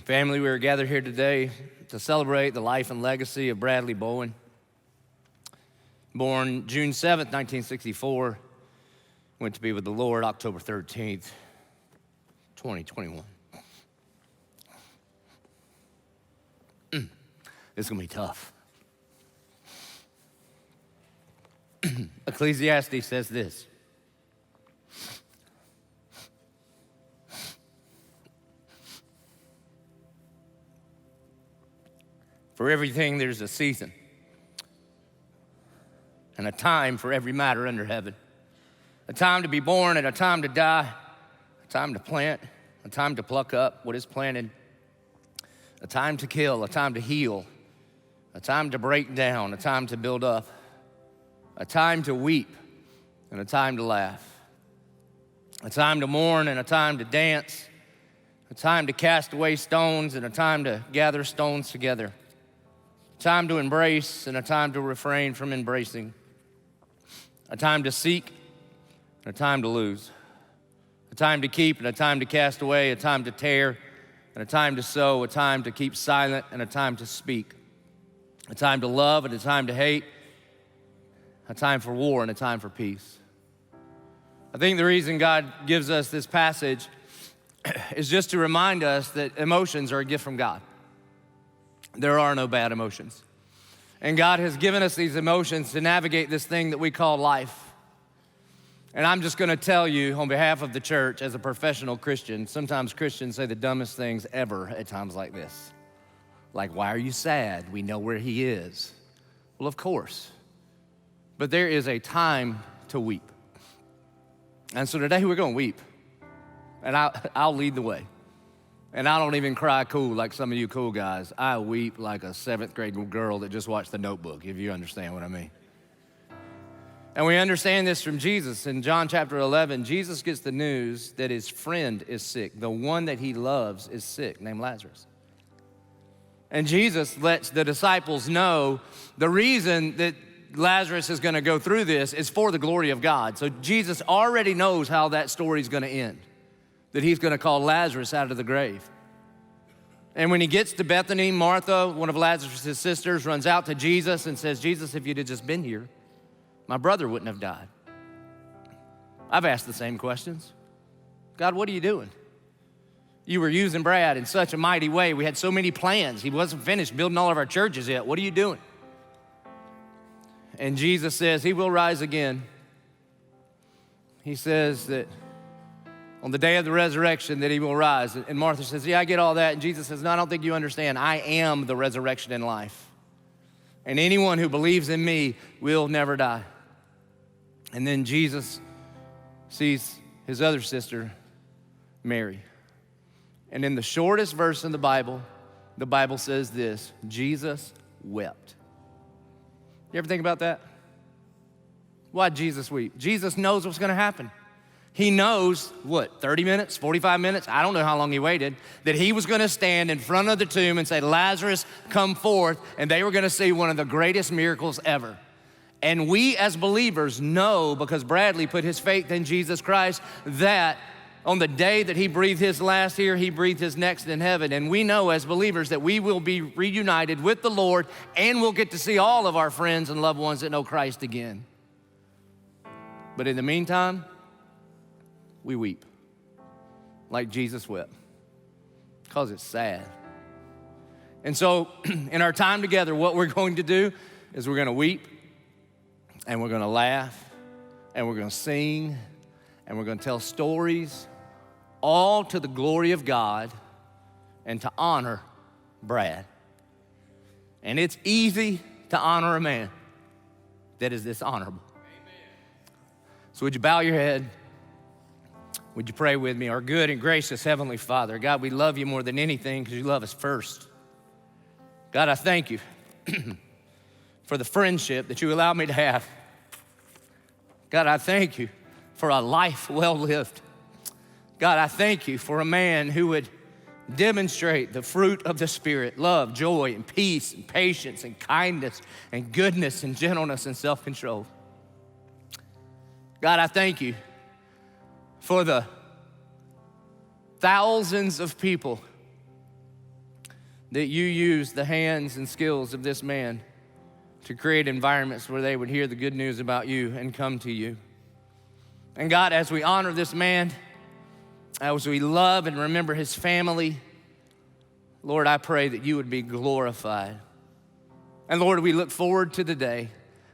Family, we are gathered here today to celebrate the life and legacy of Bradley Bowen. Born June 7th, 1964, went to be with the Lord October 13th, 2021. This is gonna be tough. Ecclesiastes says this: for everything there's a season and a time for every matter under heaven. A time to be born and a time to die, a time to plant, a time to pluck up what is planted, a time to kill, a time to heal, a time to break down, a time to build up, a time to weep and a time to laugh, a time to mourn and a time to dance, a time to cast away stones and a time to gather stones together, a time to embrace and a time to refrain from embracing, a time to seek and a time to lose, a time to keep and a time to cast away, a time to tear and a time to sow, a time to keep silent and a time to speak, a time to love and a time to hate, a time for war and a time for peace. I think the reason God gives us this passage is just to remind us that emotions are a gift from God. There are no bad emotions. And God has given us these emotions to navigate this thing that we call life. And I'm just gonna tell you on behalf of the church, as a professional Christian, sometimes Christians say the dumbest things ever at times like this. Like, why are you sad? We know where he is. Well, of course. But there is a time to weep. And so today we're gonna weep. And I'll lead the way. And I don't even cry cool like some of you cool guys. I weep like a 7th grade girl that just watched The Notebook, if you understand what I mean. And we understand this from Jesus. In John chapter 11, Jesus gets the news that his friend is sick. The one that he loves is sick, named Lazarus. And Jesus lets the disciples know the reason that Lazarus is gonna go through this is for the glory of God. So Jesus already knows how that story is gonna end, that he's gonna call Lazarus out of the grave. And when he gets to Bethany, Martha, one of Lazarus' sisters, runs out to Jesus and says, Jesus, if you'd have just been here, my brother wouldn't have died. I've asked the same questions. God, what are you doing? You were using Brad in such a mighty way. We had so many plans. He wasn't finished building all of our churches yet. What are you doing? And Jesus says he will rise again. He says that on the day of the resurrection that he will rise. And Martha says, yeah, I get all that. And Jesus says, no, I don't think you understand. I am the resurrection and life. And anyone who believes in me will never die. And then Jesus sees his other sister, Mary. And in the shortest verse in the Bible says this: Jesus wept. You ever think about that? Why'd Jesus weep? Jesus knows what's gonna happen. He knows, 30 minutes, 45 minutes, I don't know how long he waited, that he was gonna stand in front of the tomb and say, Lazarus, come forth, and they were gonna see one of the greatest miracles ever. And we as believers know, because Bradley put his faith in Jesus Christ, that on the day that he breathed his last here, he breathed his next in heaven. And we know as believers that we will be reunited with the Lord and we'll get to see all of our friends and loved ones that know Christ again. But in the meantime, we weep like Jesus wept, because it's sad. And so in our time together, what we're going to do is we're gonna weep and we're gonna laugh and we're gonna sing and we're gonna tell stories, all to the glory of God and to honor Brad. And it's easy to honor a man that is dishonorable. Amen. So would you bow your head? Would you pray with me? Our good and gracious Heavenly Father, God, we love you more than anything because you love us first. God, I thank you for the friendship that you allowed me to have. God, I thank you for a life well lived. God, I thank you for a man who would demonstrate the fruit of the Spirit: love, joy, and peace, and patience, and kindness, and goodness, and gentleness, and self-control. God, I thank you for the thousands of people that you use the hands and skills of this man to create environments where they would hear the good news about you and come to you. And God, as we honor this man, as we love and remember his family, Lord, I pray that you would be glorified. And Lord, we look forward to the day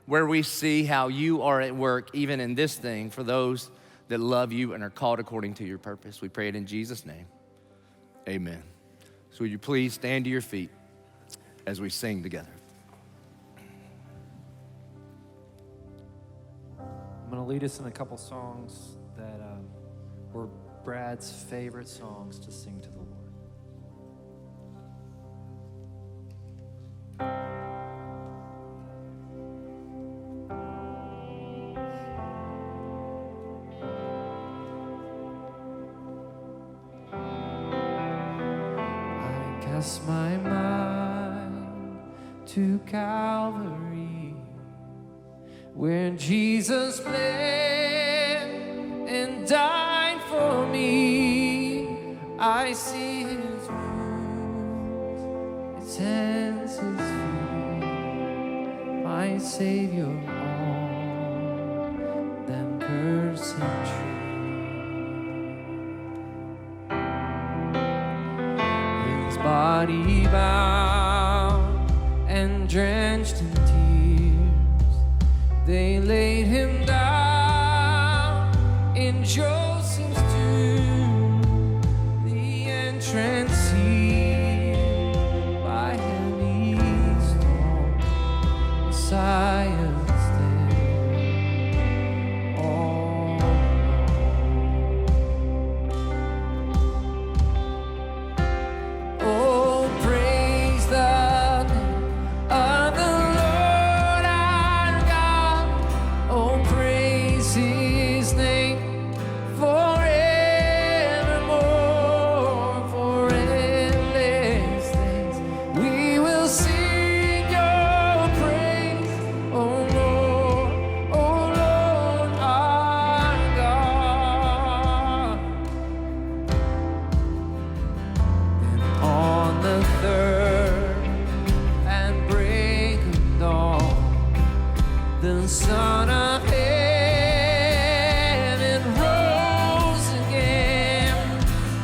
where we see how you are at work even in this thing for those that love you and are called according to your purpose. We pray it in Jesus' name. Amen. So would you please stand to your feet as we sing together. I'm going to lead us in a couple songs that were Brad's favorite songs to sing to the Lord. I cast my mind to Calvary, where Jesus bled and died for me. I see his wounds, his hands, his feet, my Savior on them cursed tree. His body bound and drenched in tears, they laid him down in Joseph's tomb, the entrance sealed by heavy stone. Messiah's dead, all alone. Oh, praise the name of the Lord our God. Oh, praise his name forevermore. For endless days we will sing your praise, oh Lord our God. And on the third and break of dawn, the Son of Heaven rose again.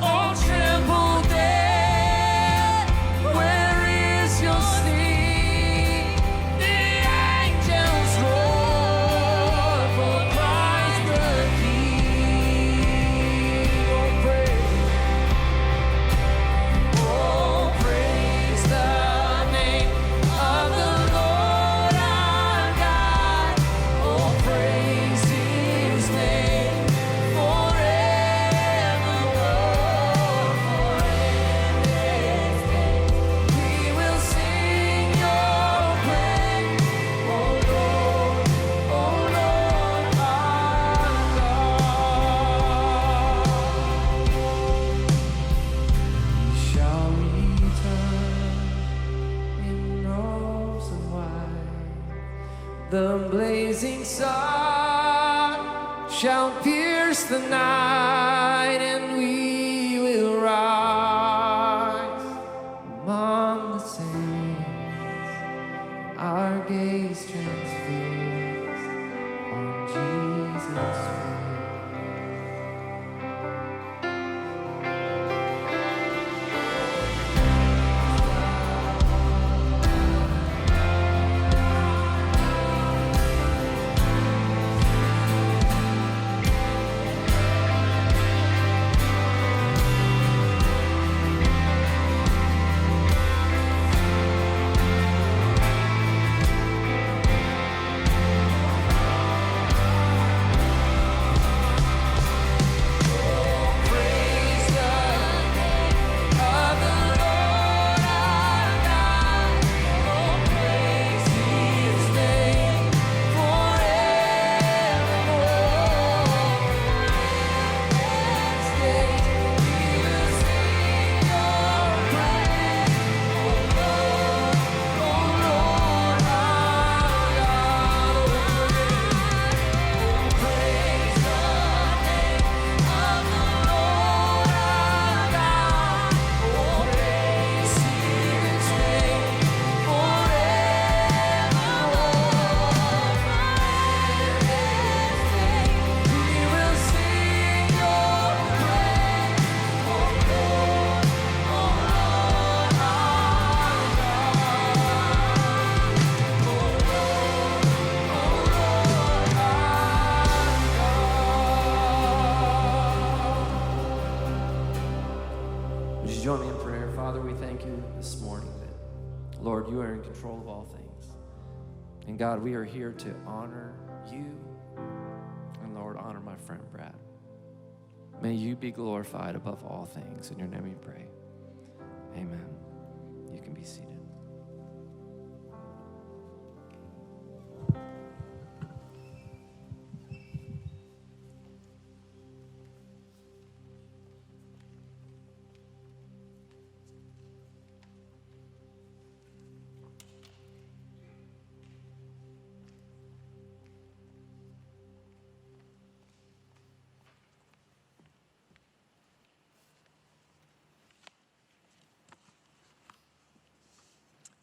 Oh, tremble dead, where is your sting? The angels roar for Christ the King. Oh, praise the name of the Lord our God. Oh, praise his name forevermore. For endless days we will sing your praise, oh Lord our God. He shall return in robes of white. The blazing sun shall pierce the night, and we will rise among the saints, our gaze transfixed on Jesus' face. Father, we thank you this morning that, Lord, you are in control of all things. And God, we are here to honor you and, Lord, honor my friend Brad. May you be glorified above all things. In your name we pray. Amen. You can be seated.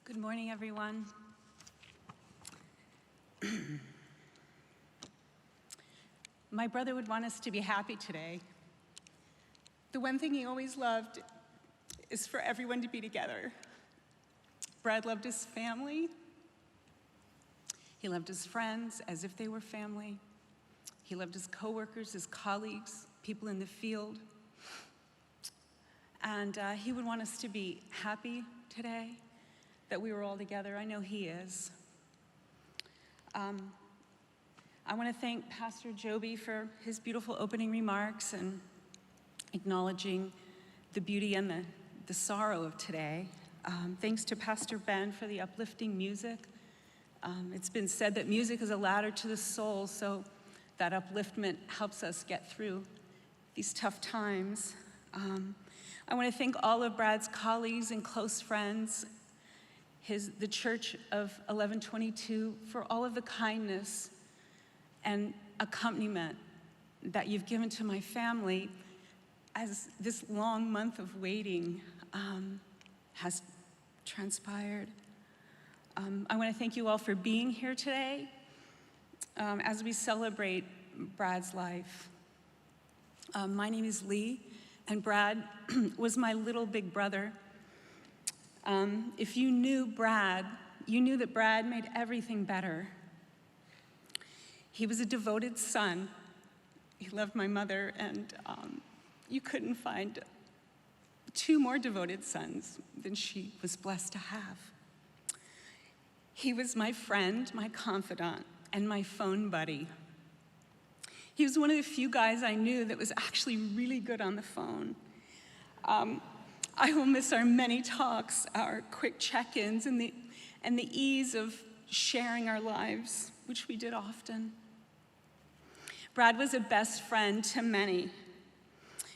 Good morning, everyone. My brother would want us to be happy today. The one thing he always loved is for everyone to be together. Brad loved his family. He loved his friends as if they were family. He loved his coworkers, his colleagues, people in the field. And he would want us to be happy today, that we were all together. I know he is. I want to thank Pastor Joby for his beautiful opening remarks and acknowledging the beauty and the sorrow of today. Thanks to Pastor Ben for the uplifting music. It's been said that music is a ladder to the soul, so that upliftment helps us get through these tough times. I want to thank all of Brad's colleagues and close friends, the Church of 1122, for all of the kindness and accompaniment that you've given to my family as this long month of waiting has transpired. I want to thank you all for being here today as we celebrate Brad's life. My name is Lee, and Brad was my little big brother. If you knew Brad, you knew that Brad made everything better. He was a devoted son. He loved my mother, and you couldn't find two more devoted sons than she was blessed to have. He was my friend, my confidant, and my phone buddy. He was one of the few guys I knew that was actually really good on the phone. I will miss our many talks, our quick check-ins, and the ease of sharing our lives, which we did often. Brad was a best friend to many,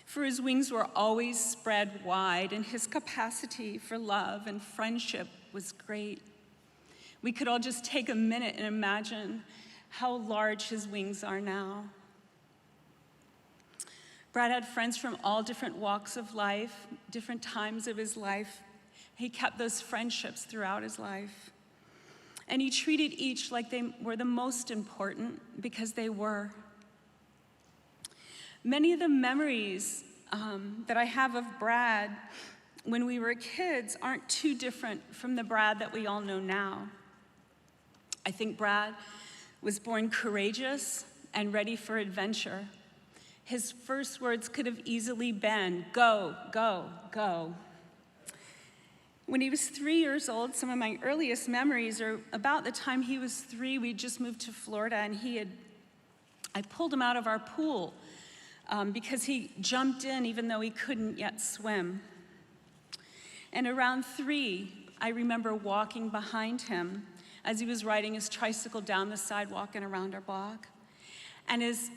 for his wings were always spread wide, and his capacity for love and friendship was great. We could all just take a minute and imagine how large his wings are now. Brad had friends from all different walks of life, different times of his life. He kept those friendships throughout his life. And he treated each like they were the most important, because they were. Many of the memories that I have of Brad when we were kids aren't too different from the Brad that we all know now. I think Brad was born courageous and ready for adventure. His first words could have easily been, "Go, go, go." When he was 3 years old, some of my earliest memories are about the time he was 3. We just moved to Florida, and I pulled him out of our pool because he jumped in even though he couldn't yet swim. And around 3, I remember walking behind him as he was riding his tricycle down the sidewalk and around our block. And his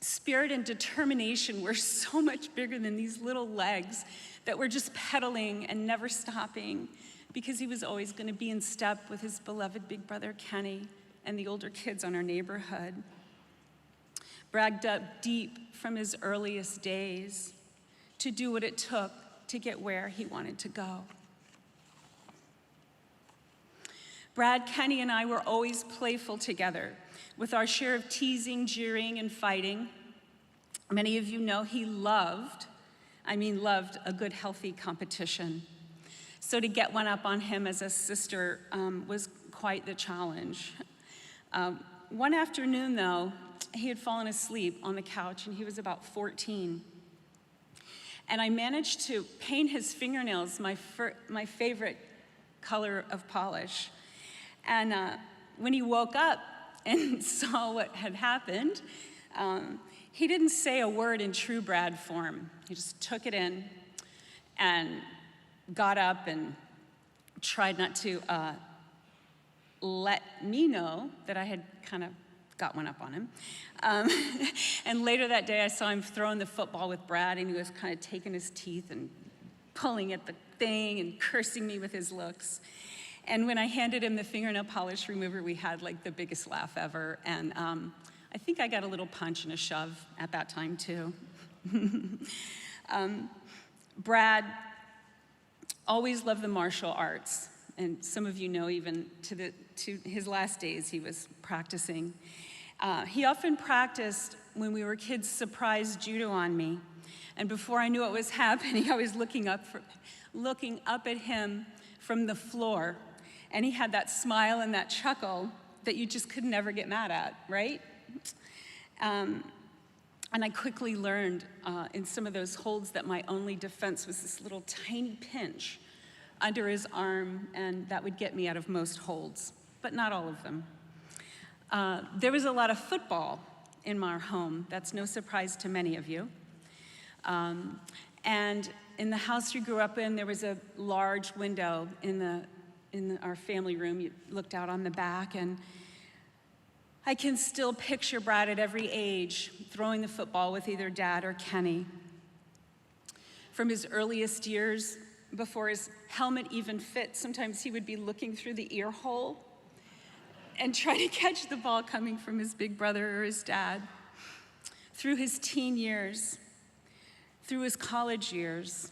spirit and determination were so much bigger than these little legs that were just pedaling and never stopping, because he was always going to be in step with his beloved big brother Kenny and the older kids on our neighborhood. Brad dug deep from his earliest days to do what it took to get where he wanted to go. Brad, Kenny, and I were always playful together, with our share of teasing, jeering, and fighting. Many of you know he loved a good, healthy competition. So to get one up on him as a sister was quite the challenge. One afternoon, though, he had fallen asleep on the couch, and he was about 14. And I managed to paint his fingernails my favorite color of polish. And when he woke up and saw what had happened, he didn't say a word in true Brad form. He just took it in and got up and tried not to let me know that I had kind of got one up on him. And later that day, I saw him throwing the football with Brad, and he was kind of taking his teeth and pulling at the thing and cursing me with his looks. And when I handed him the fingernail polish remover, we had like the biggest laugh ever. And I think I got a little punch and a shove at that time too. Brad always loved the martial arts. And some of you know even to his last days he was practicing. He often practiced when we were kids surprise judo on me. And before I knew what was happening, I was looking up at him from the floor. And he had that smile and that chuckle that you just could never get mad at, right? And I quickly learned in some of those holds that my only defense was this little tiny pinch under his arm, and that would get me out of most holds, but not all of them. There was a lot of football in our home. That's no surprise to many of you. And in the house we grew up in, there was a large window in our family room. You looked out on the back, and I can still picture Brad at every age throwing the football with either Dad or Kenny. From his earliest years, before his helmet even fit, sometimes he would be looking through the ear hole and try to catch the ball coming from his big brother or his dad. Through his teen years, through his college years.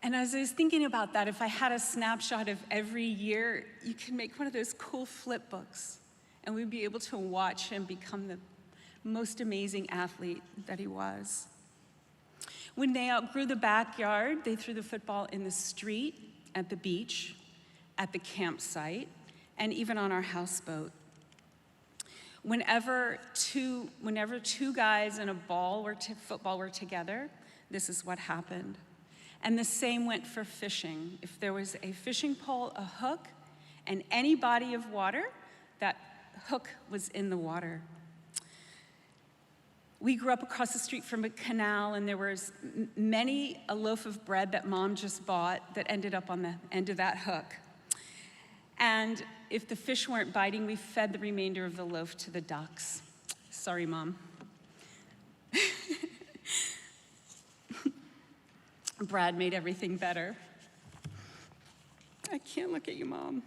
And as I was thinking about that, if I had a snapshot of every year, you could make one of those cool flip books, and we'd be able to watch him become the most amazing athlete that he was. When they outgrew the backyard, they threw the football in the street, at the beach, at the campsite, and even on our houseboat. Whenever two guys and a football were together, this is what happened. And the same went for fishing. If there was a fishing pole, a hook, and any body of water, that hook was in the water. We grew up across the street from a canal, and there was many a loaf of bread that Mom just bought that ended up on the end of that hook. And if the fish weren't biting, we fed the remainder of the loaf to the ducks. Sorry, Mom. Brad made everything better. I can't look at you, Mom.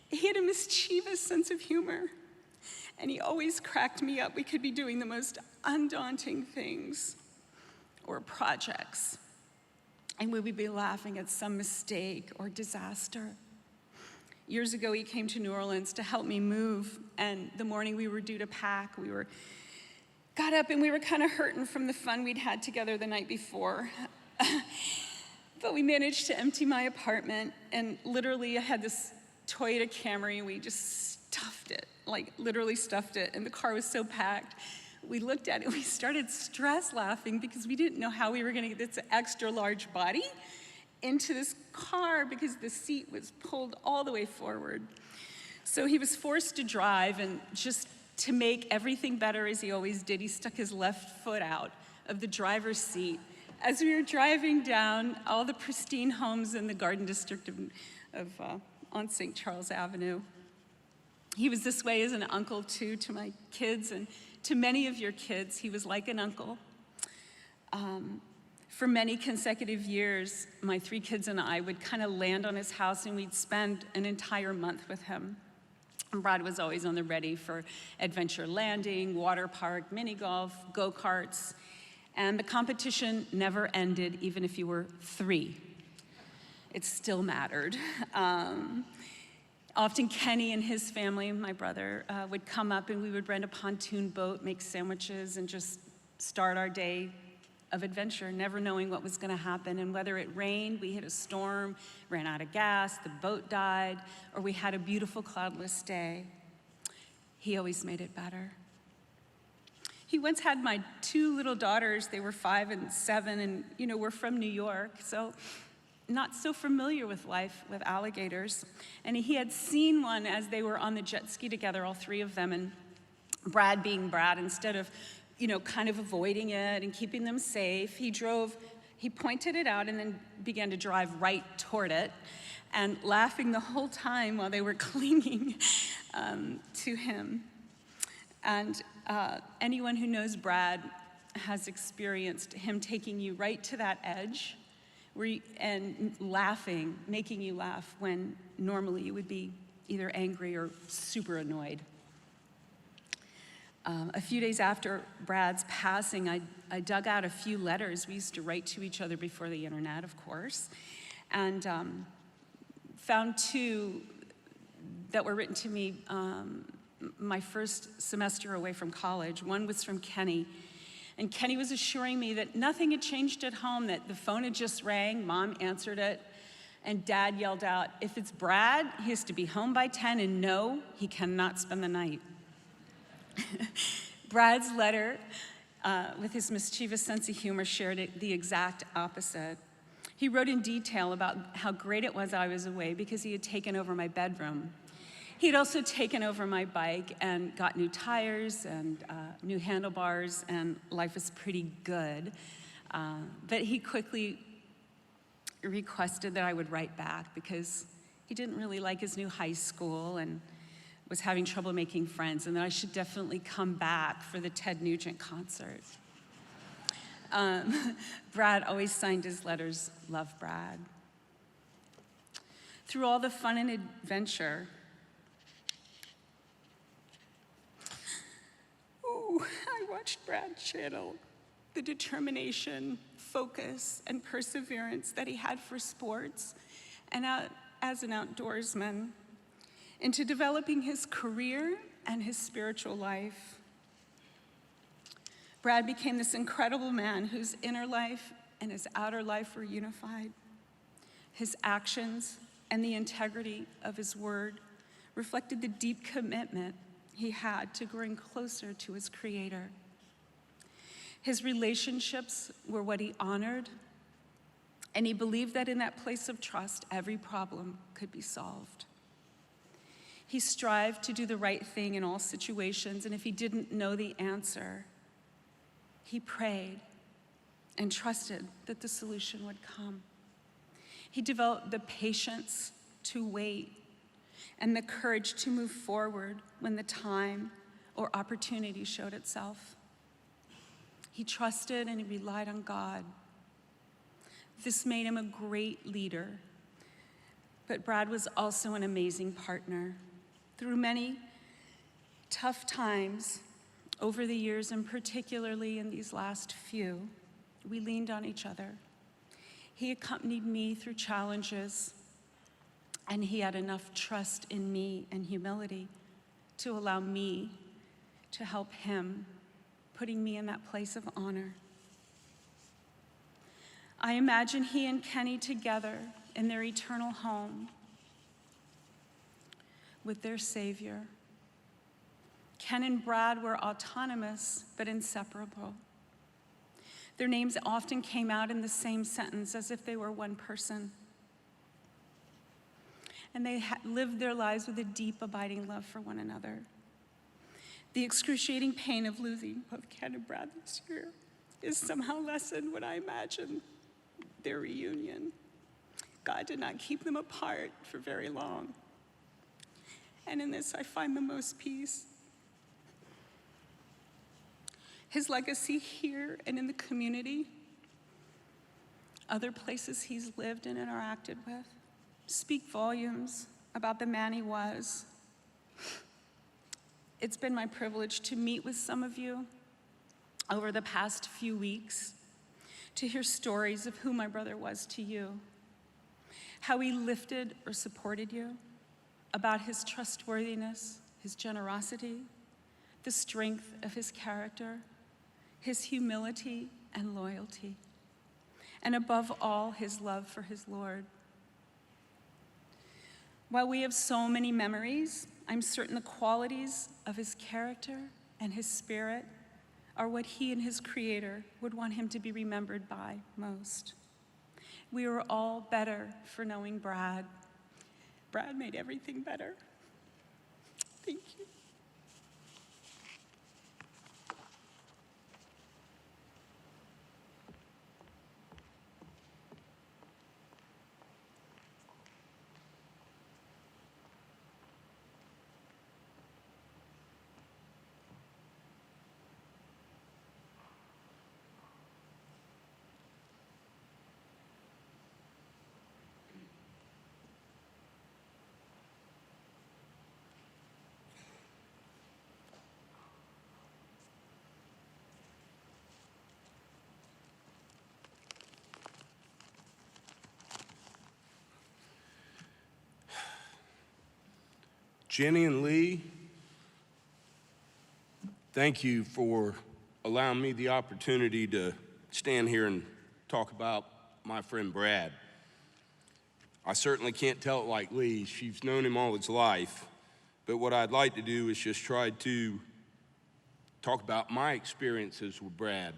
He had a mischievous sense of humor, and he always cracked me up. We could be doing the most undaunting things or projects, and we would be laughing at some mistake or disaster. Years ago, he came to New Orleans to help me move, and the morning we were due to pack, got up and we were kind of hurting from the fun we'd had together the night before. But we managed to empty my apartment, and literally I had this Toyota Camry, and we just stuffed it, like literally stuffed it, and the car was so packed. We looked at it, we started stress laughing because we didn't know how we were gonna get this extra large body into this car because the seat was pulled all the way forward. So he was forced to drive, and just to make everything better, as he always did, he stuck his left foot out of the driver's seat as we were driving down all the pristine homes in the Garden District on St. Charles Avenue. He was this way as an uncle, too, to my kids, and to many of your kids, he was like an uncle. For many consecutive years, my 3 kids and I would kind of land on his house, and we'd spend an entire month with him. And Brad was always on the ready for adventure landing, water park, mini golf, go-karts, and the competition never ended, even if you were 3. It still mattered. Often Kenny and his family, my brother, would come up, and we would rent a pontoon boat, make sandwiches, and just start our day of adventure, never knowing what was going to happen. And whether it rained, we hit a storm, ran out of gas, the boat died, or we had a beautiful cloudless day, he always made it better. He once had my 2 little daughters. They were 5 and 7, and, we're from New York, so not so familiar with life with alligators. And he had seen one as they were on the jet ski together, all 3 of them, and Brad being Brad, instead of, kind of avoiding it and keeping them safe, he pointed it out and then began to drive right toward it, and laughing the whole time while they were clinging to him. And anyone who knows Brad has experienced him taking you right to that edge and laughing, making you laugh when normally you would be either angry or super annoyed. A few days after Brad's passing, I dug out a few letters we used to write to each other before the internet, of course, and found 2 that were written to me my first semester away from college. One was from Kenny, and Kenny was assuring me that nothing had changed at home, that the phone had just rang, Mom answered it, and Dad yelled out, if it's Brad, he has to be home by 10, and no, he cannot spend the night. Brad's letter, with his mischievous sense of humor, shared the exact opposite. He wrote in detail about how great it was I was away because he had taken over my bedroom. He had also taken over my bike and got new tires and new handlebars, and life was pretty good. But he quickly requested that I would write back because he didn't really like his new high school and was having trouble making friends, and that I should definitely come back for the Ted Nugent concert. Brad always signed his letters, "Love, Brad." Through all the fun and adventure, I watched Brad channel the determination, focus, and perseverance that he had for sports and as an outdoorsman into developing his career and his spiritual life. Brad became this incredible man whose inner life and his outer life were unified. His actions and the integrity of his word reflected the deep commitment he had to growing closer to his Creator. His relationships were what he honored, and he believed that in that place of trust, every problem could be solved. He strived to do the right thing in all situations, and if he didn't know the answer, he prayed and trusted that the solution would come. He developed the patience to wait and the courage to move forward when the time or opportunity showed itself. He trusted and he relied on God. This made him a great leader, but Brad was also an amazing partner. Through many tough times over the years, and particularly in these last few, we leaned on each other. He accompanied me through challenges, and he had enough trust in me and humility to allow me to help him, putting me in that place of honor. I imagine he and Kenny together in their eternal home with their Savior. Ken and Brad were autonomous but inseparable. Their names often came out in the same sentence as if they were one person. And they lived their lives with a deep, abiding love for one another. The excruciating pain of losing both Ken and Brad this year is somehow lessened when I imagine their reunion. God did not keep them apart for very long. And in this, I find the most peace. His legacy here and in the community, other places he's lived and interacted with, speak volumes about the man he was. It's been my privilege to meet with some of you over the past few weeks, to hear stories of who my brother was to you, how he lifted or supported you, about his trustworthiness, his generosity, the strength of his character, his humility and loyalty, and above all, his love for his Lord. While we have so many memories, I'm certain the qualities of his character and his spirit are what he and his Creator would want him to be remembered by most. We are all better for knowing Brad. Brad made everything better. Thank you. Jenny and Lee, thank you for allowing me the opportunity to stand here and talk about my friend Brad. I certainly can't tell it like Lee. She's known him all his life. But what I'd like to do is just try to talk about my experiences with Brad.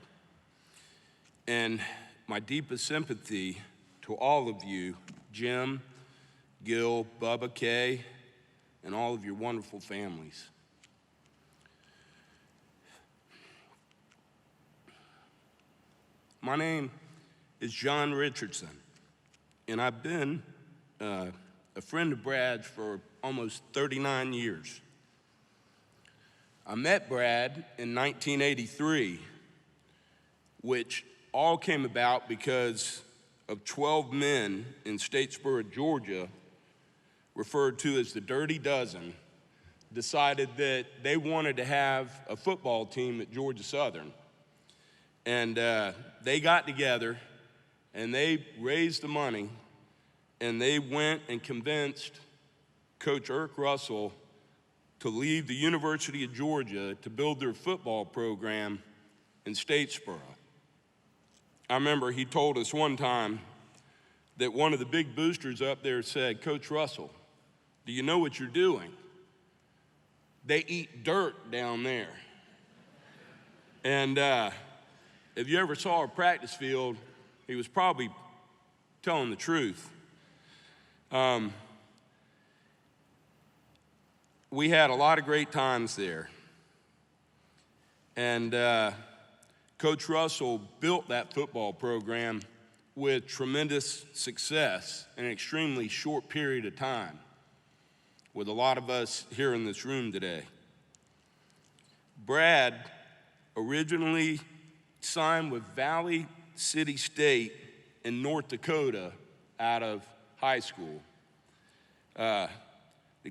And my deepest sympathy to all of you, Jim, Gil, Bubba, Kay, and all of your wonderful families. My name is John Richardson, and I've been a friend of Brad's for almost 39 years. I met Brad in 1983, which all came about because of 12 men in Statesboro, Georgia, referred to as the Dirty Dozen, decided that they wanted to have a football team at Georgia Southern. And they got together and they raised the money and they went and convinced Coach Irk Russell to leave the University of Georgia to build their football program in Statesboro. I remember he told us one time that one of the big boosters up there said, "Coach Russell, do you know what you're doing? They eat dirt down there." And if you ever saw a practice field, he was probably telling the truth. We had a lot of great times there. And Coach Russell built that football program with tremendous success in an extremely short period of time, with a lot of us here in this room today. Brad originally signed with Valley City State in North Dakota out of high school. The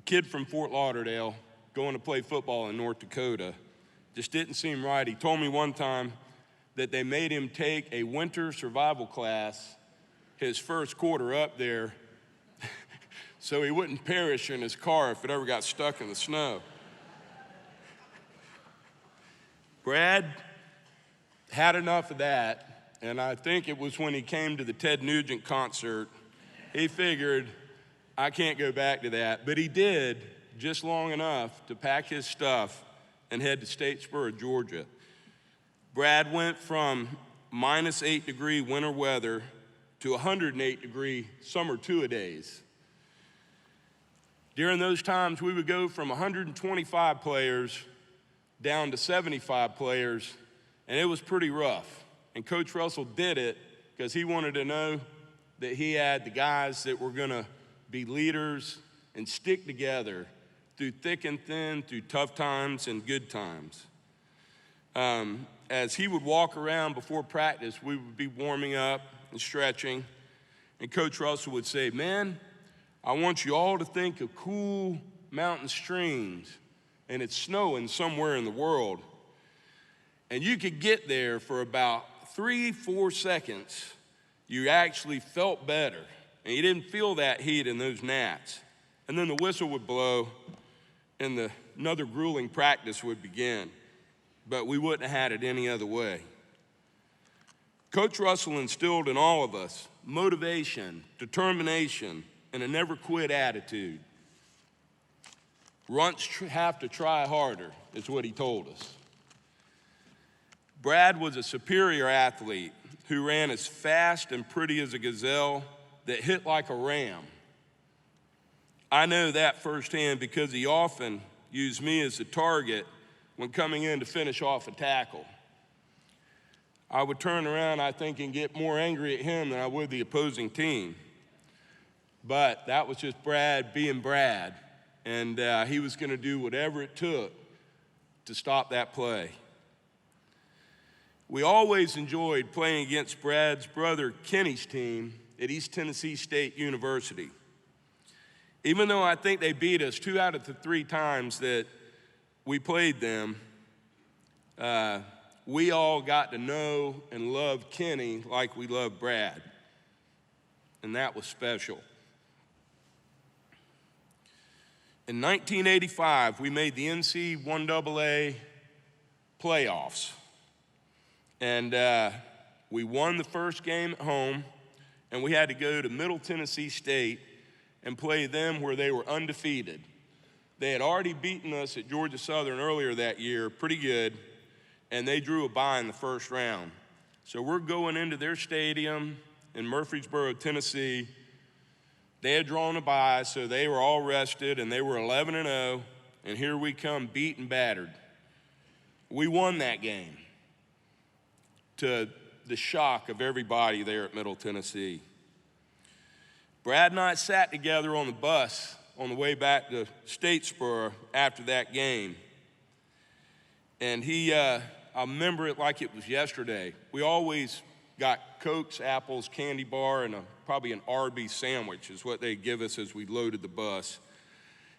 kid from Fort Lauderdale going to play football in North Dakota just didn't seem right. He told me one time that they made him take a winter survival class his first quarter up there so he wouldn't perish in his car if it ever got stuck in the snow. Brad had enough of that, and I think it was when he came to the Ted Nugent concert, he figured, I can't go back to that. But he did just long enough to pack his stuff and head to Statesboro, Georgia. Brad went from -8-degree winter weather to 108-degree summer two-a-days. During those times, we would go from 125 players down to 75 players, and it was pretty rough. And Coach Russell did it because he wanted to know that he had the guys that were going to be leaders and stick together through thick and thin, through tough times and good times. As he would walk around before practice, we would be warming up and stretching, and Coach Russell would say, "Man, I want you all to think of cool mountain streams, and it's snowing somewhere in the world. And you could get there for about 3-4 seconds. You actually felt better, and you didn't feel that heat in those gnats. And then the whistle would blow, and another grueling practice would begin. But we wouldn't have had it any other way." Coach Russell instilled in all of us motivation, determination, and a never-quit attitude. Runts have to try harder, is what he told us. Brad was a superior athlete who ran as fast and pretty as a gazelle that hit like a ram. I know that firsthand because he often used me as a target when coming in to finish off a tackle. I would turn around, I think, and get more angry at him than I would the opposing team. But that was just Brad being Brad, and he was going to do whatever it took to stop that play. We always enjoyed playing against Brad's brother Kenny's team at East Tennessee State University. Even though I think they beat us 2 out of the 3 times that we played them, we all got to know and love Kenny like we loved Brad, and that was special. In 1985, we made the NC1AA playoffs, and we won the first game at home, and we had to go to Middle Tennessee State and play them where they were undefeated. They had already beaten us at Georgia Southern earlier that year, pretty good, and they drew a bye in the first round. So we're going into their stadium in Murfreesboro, Tennessee. They had drawn a bye, so they were all rested, and they were 11-0, and here we come beat and battered. We won that game to the shock of everybody there at Middle Tennessee. Brad and I sat together on the bus on the way back to Statesboro after that game. And I remember it like it was yesterday. We always got Cokes, apples, candy bar, and probably an Arby's sandwich is what they'd give us as we loaded the bus.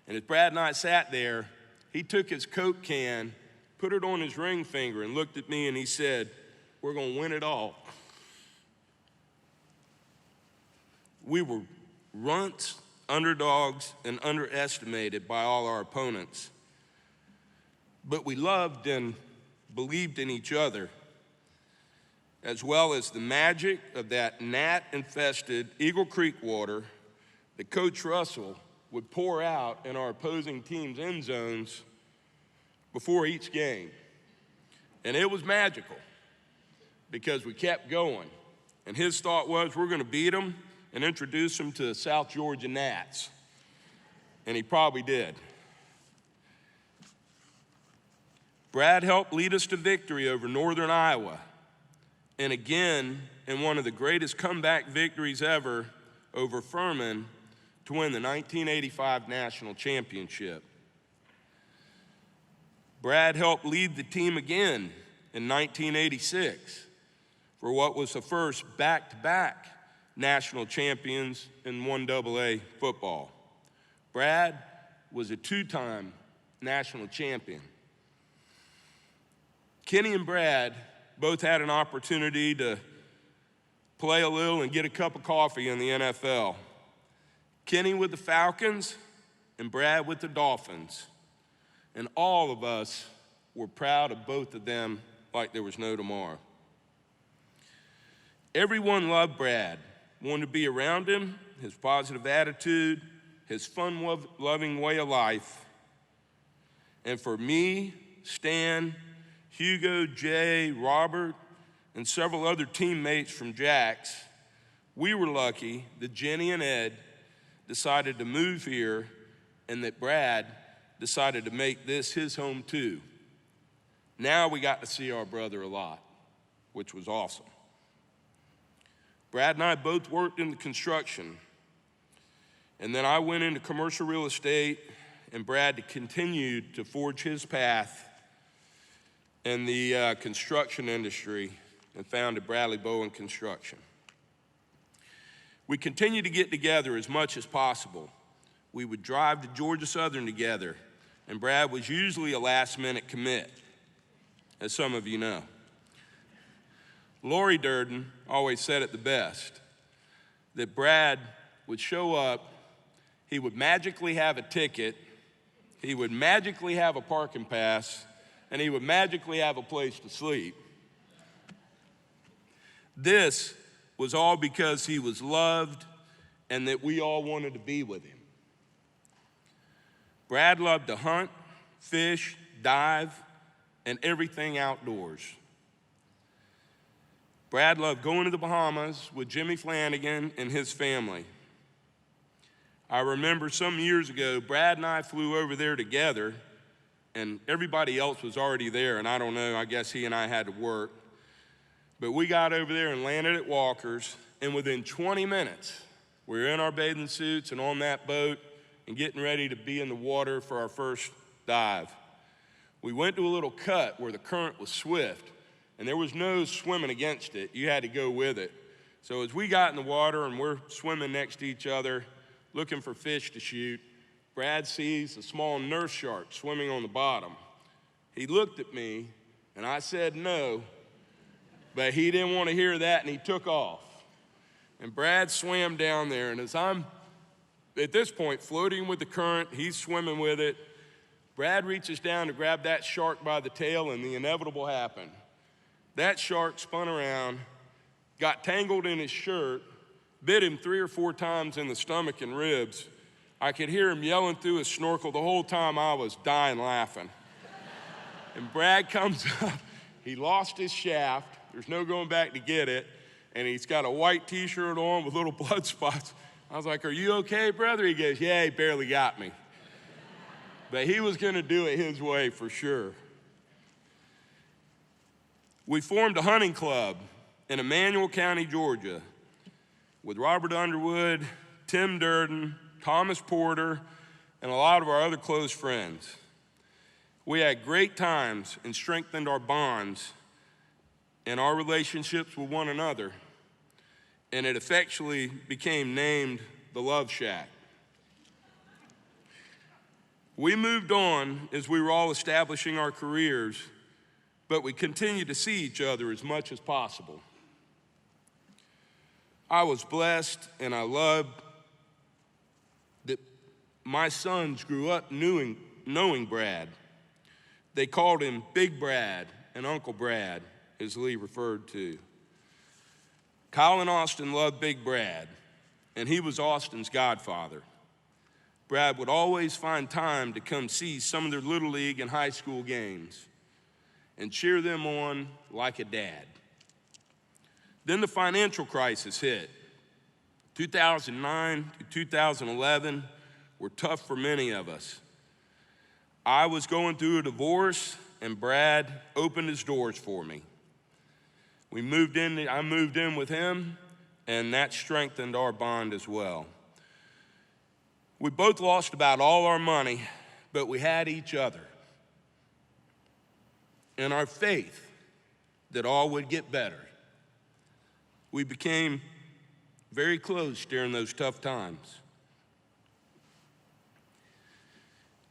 And as Brad and I sat there, he took his Coke can, put it on his ring finger, and looked at me and he said, "We're going to win it all." We were runts, underdogs, and underestimated by all our opponents. But we loved and believed in each other, as well as the magic of that gnat-infested Eagle Creek water that Coach Russell would pour out in our opposing team's end zones before each game. And it was magical because we kept going. And his thought was, we're going to beat them and introduce them to South Georgia Gnats. And he probably did. Brad helped lead us to victory over Northern Iowa, and again, in one of the greatest comeback victories ever over Furman to win the 1985 national championship. Brad helped lead the team again in 1986 for what was the first back-to-back national champions in 1AA football. Brad was a 2-time national champion. Kenny and Brad both had an opportunity to play a little and get a cup of coffee in the NFL. Kenny with the Falcons and Brad with the Dolphins. And all of us were proud of both of them like there was no tomorrow. Everyone loved Brad, wanted to be around him, his positive attitude, his fun-loving way of life. And for me, Stan, Hugo, Jay, Robert, and several other teammates from Jax, we were lucky that Jenny and Ed decided to move here and that Brad decided to make this his home too. Now we got to see our brother a lot, which was awesome. Brad and I both worked in the construction, and then I went into commercial real estate, and Brad continued to forge his path in the construction industry and founded Bowen Construction. We continued to get together as much as possible. We would drive to Georgia Southern together, and Brad was usually a last-minute commit, as some of you know. Lori Durden always said it the best, that Brad would show up, he would magically have a ticket, he would magically have a parking pass, and he would magically have a place to sleep. This was all because he was loved and that we all wanted to be with him. Brad loved to hunt, fish, dive, and everything outdoors. Brad loved going to the Bahamas with Jimmy Flanagan and his family. I remember some years ago, Brad and I flew over there together, and everybody else was already there, and I don't know, I guess he and I had to work. But we got over there and landed at Walker's, and within 20 minutes, we were in our bathing suits and on that boat and getting ready to be in the water for our first dive. We went to a little cut where the current was swift, and there was no swimming against it. You had to go with it. So as we got in the water and we're swimming next to each other, looking for fish to shoot, Brad sees a small nurse shark swimming on the bottom. He looked at me, and I said no, but he didn't want to hear that, and he took off. And Brad swam down there, and as I'm, at this point, floating with the current, he's swimming with it, Brad reaches down to grab that shark by the tail, and the inevitable happened. That shark spun around, got tangled in his shirt, bit him 3 or 4 times in the stomach and ribs. I could hear him yelling through his snorkel the whole time. I was dying laughing. And Brad comes up, he lost his shaft, there's no going back to get it, and he's got a white t-shirt on with little blood spots. I was like, "Are you okay, brother?" He goes, "Yeah, he barely got me." But he was gonna do it his way for sure. We formed a hunting club in Emmanuel County, Georgia, with Robert Underwood, Tim Durden, Thomas Porter, and a lot of our other close friends. We had great times and strengthened our bonds and our relationships with one another, and it effectually became named the Love Shack. We moved on as we were all establishing our careers, but we continued to see each other as much as possible. I was blessed, and I loved that my sons grew up knowing Brad. They called him Big Brad and Uncle Brad, as Lee referred to. Kyle and Austin loved Big Brad, and he was Austin's godfather. Brad would always find time to come see some of their Little League and high school games and cheer them on like a dad. Then the financial crisis hit. 2009 to 2011 were tough for many of us. I was going through a divorce, and Brad opened his doors for me. I moved in with him, and that strengthened our bond as well. We both lost about all our money, but we had each other and our faith that all would get better. We became very close during those tough times.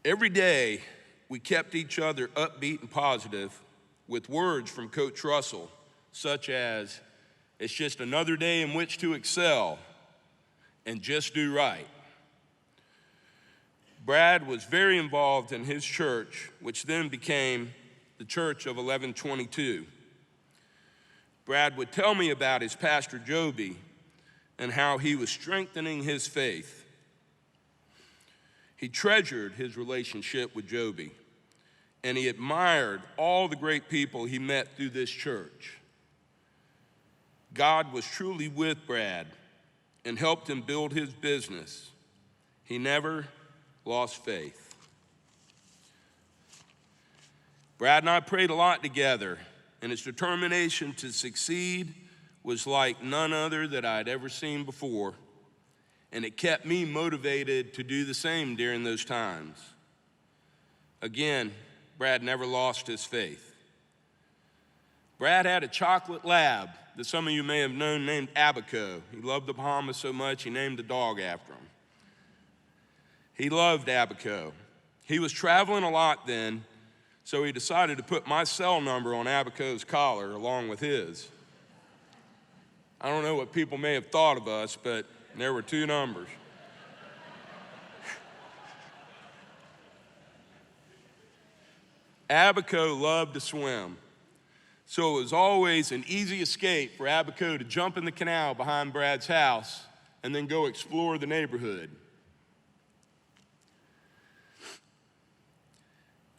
Every day, we kept each other upbeat and positive with words from Coach Russell, such as, "It's just another day in which to excel and just do right." Brad was very involved in his church, which then became the Church of 1122. Brad would tell me about his Pastor Joby and how he was strengthening his faith. He treasured his relationship with Joby, and he admired all the great people he met through this church. God was truly with Brad and helped him build his business. He never lost faith. Brad and I prayed a lot together, and his determination to succeed was like none other that I'd ever seen before, and it kept me motivated to do the same during those times. Again, Brad never lost his faith. Brad had a chocolate lab that some of you may have known named Abaco. He loved the Bahamas so much, he named the dog after him. He loved Abaco. He was traveling a lot then, so he decided to put my cell number on Abaco's collar along with his. I don't know what people may have thought of us, but there were 2 numbers. Abaco loved to swim, so it was always an easy escape for Abaco to jump in the canal behind Brad's house and then go explore the neighborhood.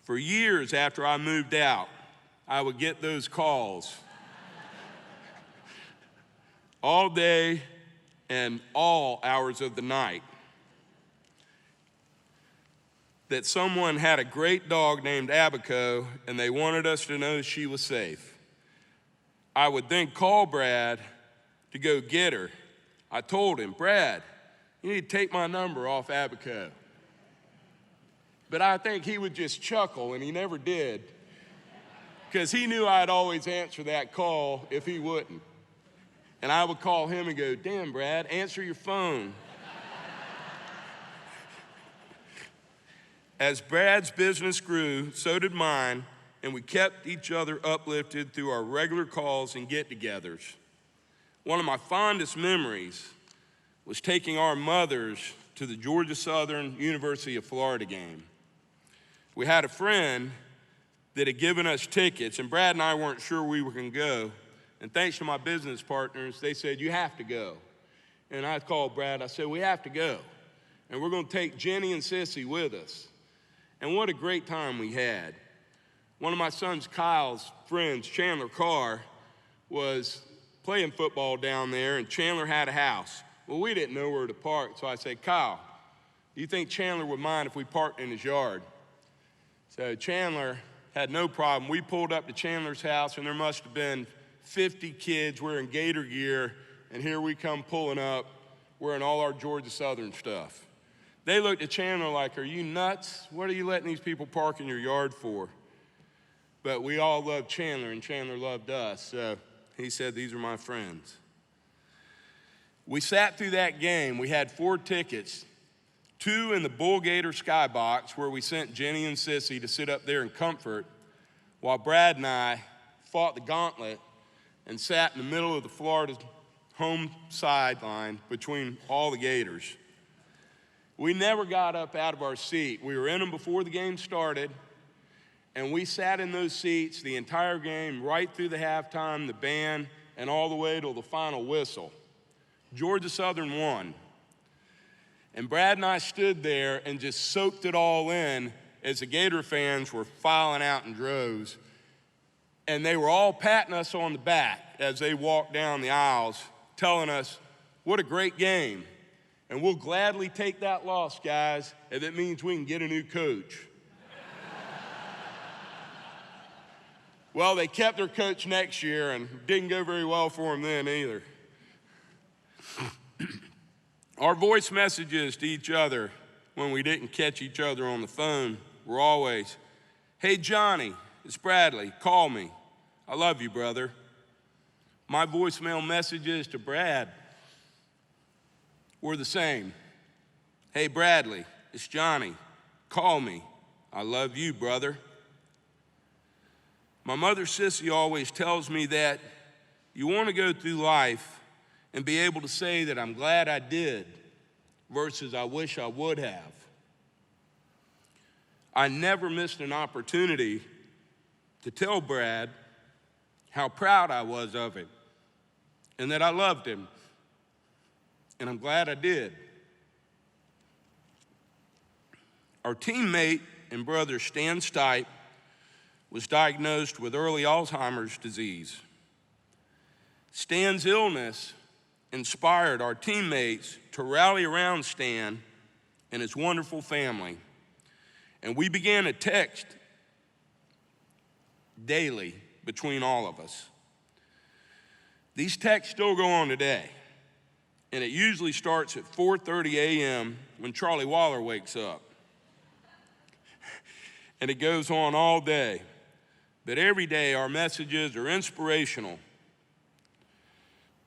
For years after I moved out, I would get those calls. all day and all hours of the night that someone had a great dog named Abaco and they wanted us to know she was safe. I would then call Brad to go get her. I told him, Brad, you need to take my number off Abaco. But I think he would just chuckle, and he never did, because he knew I'd always answer that call if he wouldn't. And I would call him and go, damn, Brad, answer your phone. As Brad's business grew, so did mine, and we kept each other uplifted through our regular calls and get-togethers. One of my fondest memories was taking our mothers to the Georgia Southern University of Florida game. We had a friend that had given us tickets, and Brad and I weren't sure we were going to go. And thanks to my business partners, they said, you have to go. And I called Brad, I said, we have to go. And we're going to take Jenny and Sissy with us. And what a great time we had. One of my son's Kyle's friends, Chandler Carr, was playing football down there, and Chandler had a house. Well, we didn't know where to park, so I said, Kyle, do you think Chandler would mind if we parked in his yard? So Chandler had no problem. We pulled up to Chandler's house, and there must have been 50 kids wearing Gator gear, and here we come pulling up wearing all our Georgia Southern stuff. They looked at Chandler like, are you nuts? What are you letting these people park in your yard for? But we all loved Chandler, and Chandler loved us, so he said, these are my friends. We sat through that game. We had 4 tickets, 2 in the Bull Gator skybox, where we sent Jenny and Sissy to sit up there in comfort, while Brad and I fought the gauntlet and sat in the middle of the Florida home sideline between all the Gators. We never got up out of our seat. We were in them before the game started, and we sat in those seats the entire game, right through the halftime, the band, and all the way till the final whistle. Georgia Southern won. And Brad and I stood there and just soaked it all in as the Gator fans were filing out in droves. And they were all patting us on the back as they walked down the aisles, telling us, what a great game. And we'll gladly take that loss, guys, if it means we can get a new coach. Well, they kept their coach next year, and didn't go very well for them then either. Our voice messages to each other when we didn't catch each other on the phone were always, hey, Johnny, it's Bradley, call me. I love you, brother. My voicemail messages to Brad were the same. Hey, Bradley, it's Johnny, call me. I love you, brother. My mother, Sissy, always tells me that you want to go through life and be able to say that I'm glad I did versus I wish I would have. I never missed an opportunity to tell Brad how proud I was of him and that I loved him, and I'm glad I did. Our teammate and brother Stan Stipe was diagnosed with early Alzheimer's disease. Stan's illness inspired our teammates to rally around Stan and his wonderful family, and we began a text daily between all of us. These texts still go on today, and it usually starts at 4:30 a.m. when Charlie Waller wakes up. And it goes on all day. But every day our messages are inspirational.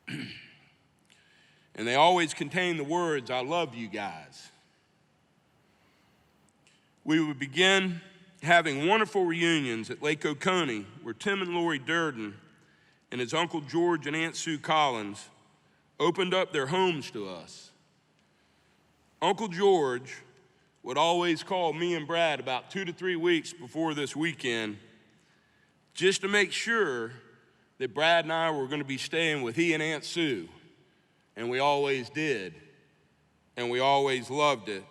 And they always contain the words, I love you guys. We would begin having wonderful reunions at Lake Oconee, where Tim and Lori Durden and his Uncle George and Aunt Sue Collins opened up their homes to us. Uncle George would always call me and Brad about 2 to 3 weeks before this weekend just to make sure that Brad and I were going to be staying with he and Aunt Sue. And we always did. And we always loved it.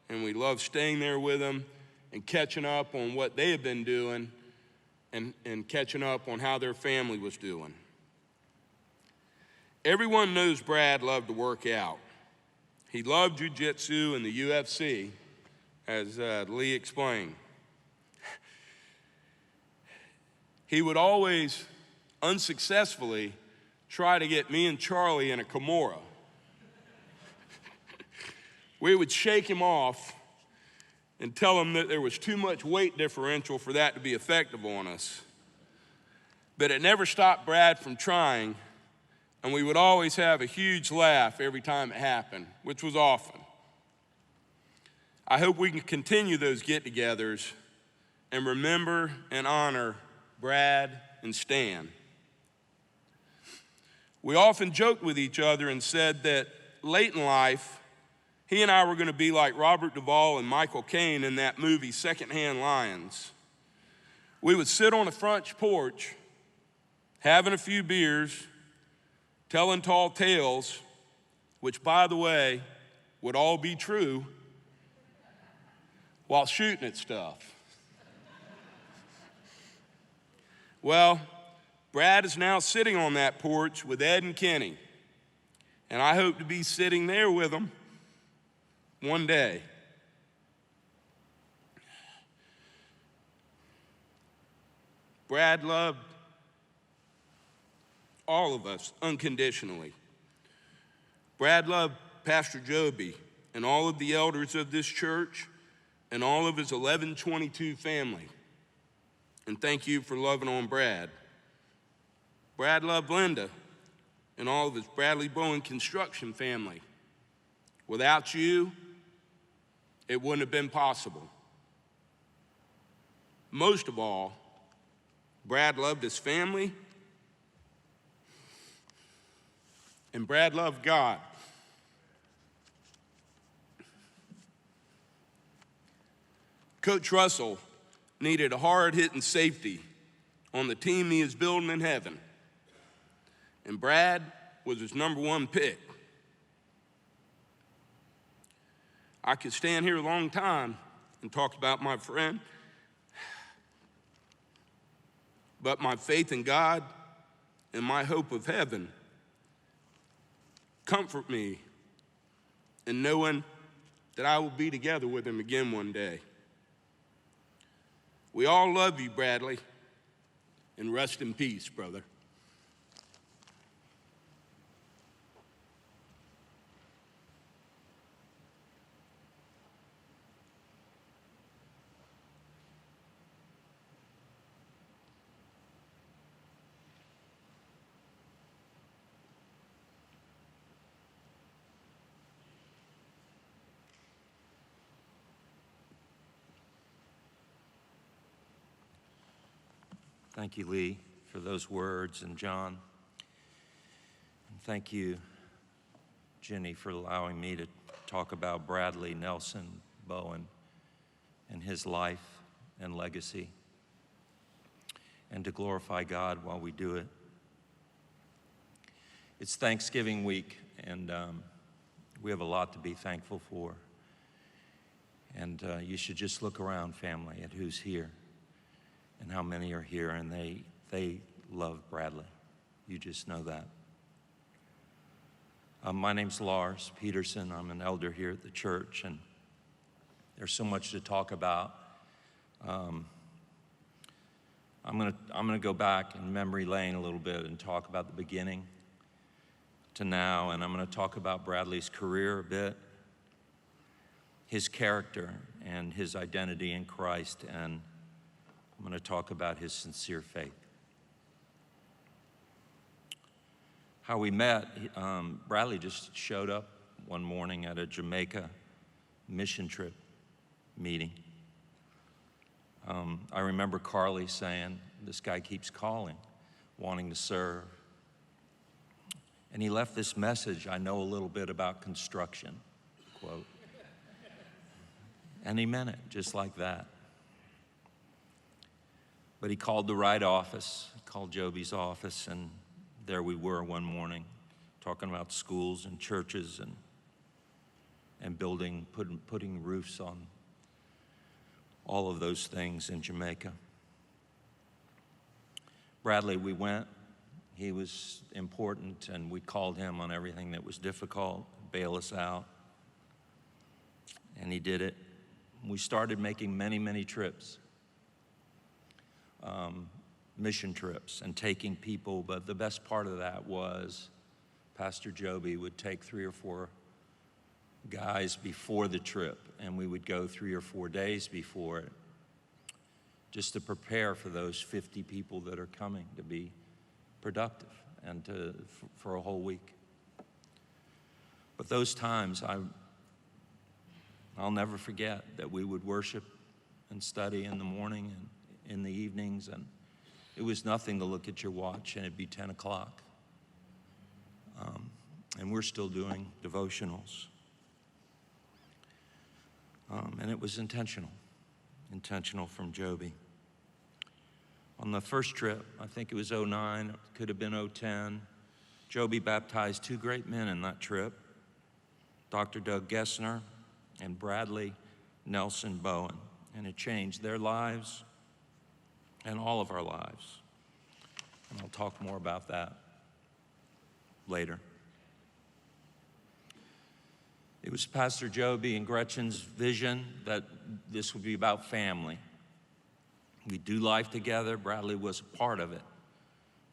And we loved staying there with them and catching up on what they had been doing and catching up on how their family was doing. Everyone knows Brad loved to work out. He loved jiu-jitsu and the UFC, as Lee explained. He would always unsuccessfully try to get me and Charlie in a Kimura. We would shake him off and tell him that there was too much weight differential for that to be effective on us. But it never stopped Brad from trying, and we would always have a huge laugh every time it happened, which was often. I hope we can continue those get-togethers and remember and honor Brad and Stan. We often joked with each other and said that late in life, he and I were going to be like Robert Duvall and Michael Caine in that movie, Secondhand Lions. We would sit on the front porch, having a few beers, telling tall tales, which, by the way, would all be true, while shooting at stuff. Well, Brad is now sitting on that porch with Ed and Kenny, and I hope to be sitting there with them one day. Brad loved all of us unconditionally. Brad loved Pastor Joby and all of the elders of this church and all of his 1122 family. And thank you for loving on Brad. Brad loved Linda and all of his Bowen Construction family. Without you, it wouldn't have been possible. Most of all, Brad loved his family, and Brad loved God. Coach Russell needed a hard-hitting safety on the team he is building in heaven, and Brad was his number one pick. I could stand here a long time and talk about my friend, but my faith in God and my hope of heaven comfort me in knowing that I will be together with him again one day. We all love you, Bradley, and rest in peace, brother. Thank you, Lee, for those words, and John. And thank you, Jenny, for allowing me to talk about Bradley Nelson Bowen and his life and legacy, and to glorify God while we do it. It's Thanksgiving week, and we have a lot to be thankful for. And you should just look around, family, at who's here and how many are here, and they love Bradley. You just know that. My name's Lars Peterson. I'm an elder here at the church, and there's so much to talk about. I'm gonna go back in memory lane a little bit and talk about the beginning to now, and I'm gonna talk about Bradley's career a bit, his character and his identity in Christ, and I'm going to talk about his sincere faith. How we met, Bradley just showed up one morning at a Jamaica mission trip meeting. I remember Carly saying, this guy keeps calling, wanting to serve. And he left this message, I know a little bit about construction, quote. And he meant it just like that. But he called the right office, called Joby's office, and there we were one morning talking about schools and churches and building, putting roofs on all of those things in Jamaica. Bradley, we went He was important, and we called him on everything that was difficult, bail us out. And he did it. We started making many, many trips, mission trips, and taking people. But the best part of that was Pastor Joby would take 3 or 4 guys before the trip, and we would go 3 or 4 days before it, just to prepare for those 50 people that are coming, to be productive and for a whole week. But those times, I'll never forget that we would worship and study in the morning and in the evenings, and it was nothing to look at your watch and it'd be 10 o'clock. And we're still doing devotionals. And it was intentional from Joby. On the first trip, I think it was 2009, it could have been 2010, Joby baptized 2 great men in that trip, Dr. Doug Gessner and Bradley Nelson Bowen. And it changed their lives and all of our lives. And I'll talk more about that later. It was Pastor Joby and Gretchen's vision that this would be about family. We do life together. Bradley was a part of it.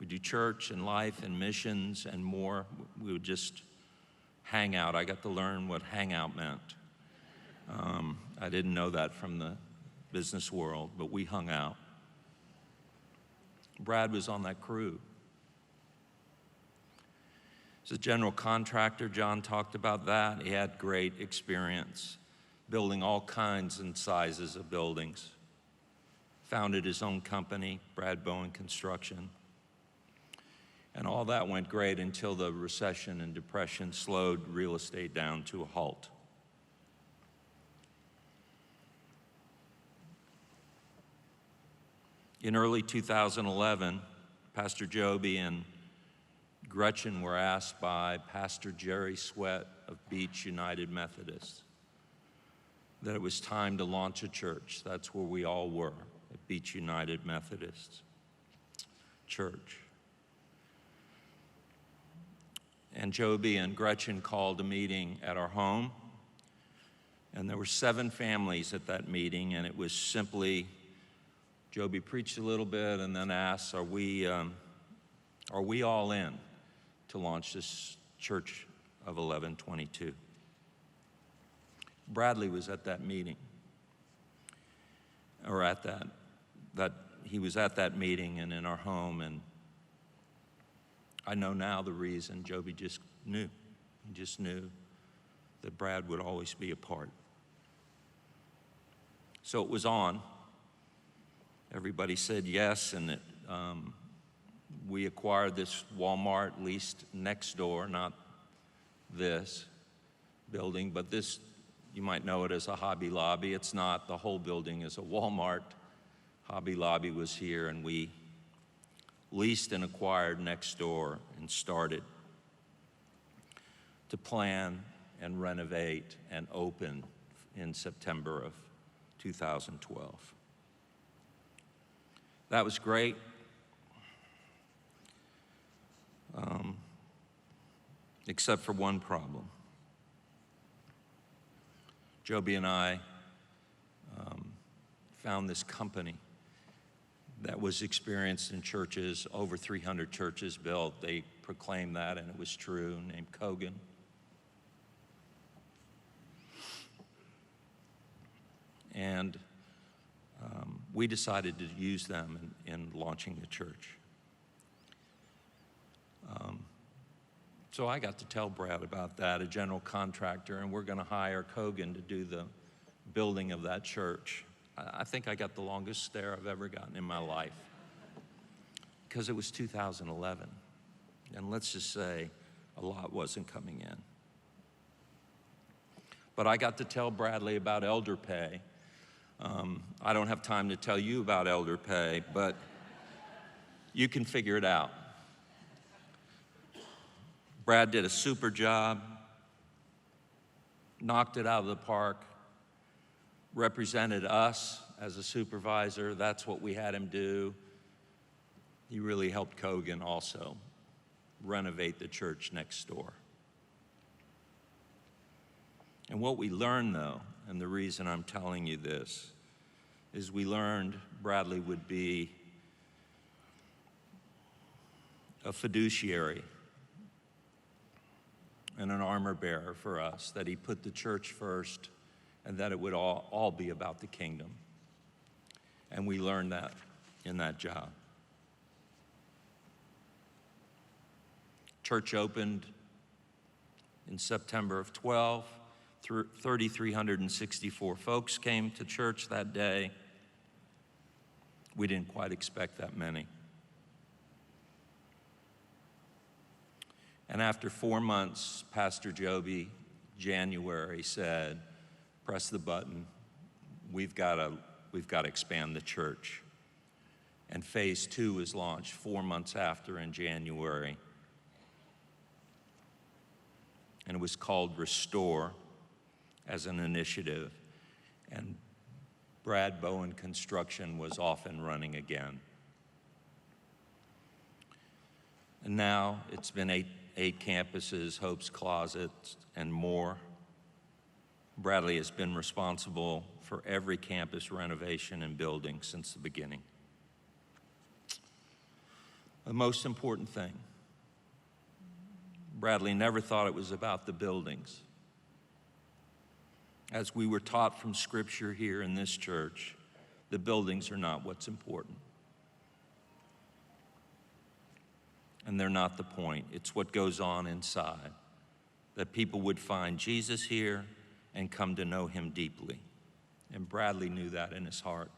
We do church and life and missions and more. We would just hang out. I got to learn what hangout meant. I didn't know that from the business world, but we hung out. Brad was on that crew. As a general contractor, John talked about that. He had great experience building all kinds and sizes of buildings. Founded his own company, Bowen Construction. And all that went great until the recession and depression slowed real estate down to a halt. In early 2011, Pastor Joby and Gretchen were asked by Pastor Jerry Sweat of Beach United Methodist that it was time to launch a church. That's where we all were, at Beach United Methodist Church. And Joby and Gretchen called a meeting at our home, and there were 7 families at that meeting, and it was simply, Joby preached a little bit and then asked, are we all in to launch this Church of 1122? Bradley was at that meeting, or at that he was at that meeting and in our home, and I know now the reason. Joby just knew. He just knew that Brad would always be a part. So it was on. Everybody said yes, and we acquired this Walmart leased next door, not this building, but this, you might know it as a Hobby Lobby. It's not. The whole building is a Walmart. Hobby Lobby was here, and we leased and acquired next door and started to plan and renovate and open in September of 2012. That was great. Except for one problem. Joby and I found this company that was experienced in churches, over 300 churches built. They proclaimed that, and it was true, named Kogan. And we decided to use them in launching the church. So I got to tell Brad about that, a general contractor, and we're going to hire Kogan to do the building of that church. I think I got the longest stare I've ever gotten in my life, because it was 2011. And let's just say a lot wasn't coming in. But I got to tell Bradley about elder pay. I don't have time to tell you about elder pay, but you can figure it out. Brad did a super job, knocked it out of the park, represented us as a supervisor. That's what we had him do. He really helped Kogan also renovate the church next door. And what we learned, though, and the reason I'm telling you this, is we learned Bradley would be a fiduciary and an armor bearer for us, that he put the church first and that it would all be about the kingdom. And we learned that in that job. Church opened in September of 12. 3,364 folks came to church that day. We didn't quite expect that many. And after 4 months, Pastor Joby, January, said, press the button. We've got to expand the church. And phase 2 was launched 4 months after in January. And it was called Restore as an initiative. And Bowen Construction was off and running again. And now it's been eight campuses, Hope's Closet, and more. Bradley has been responsible for every campus renovation and building since the beginning. The most important thing, Bradley never thought it was about the buildings. As we were taught from Scripture here in this church, the buildings are not what's important. And they're not the point. It's what goes on inside, that people would find Jesus here and come to know him deeply. And Bradley knew that in his heart.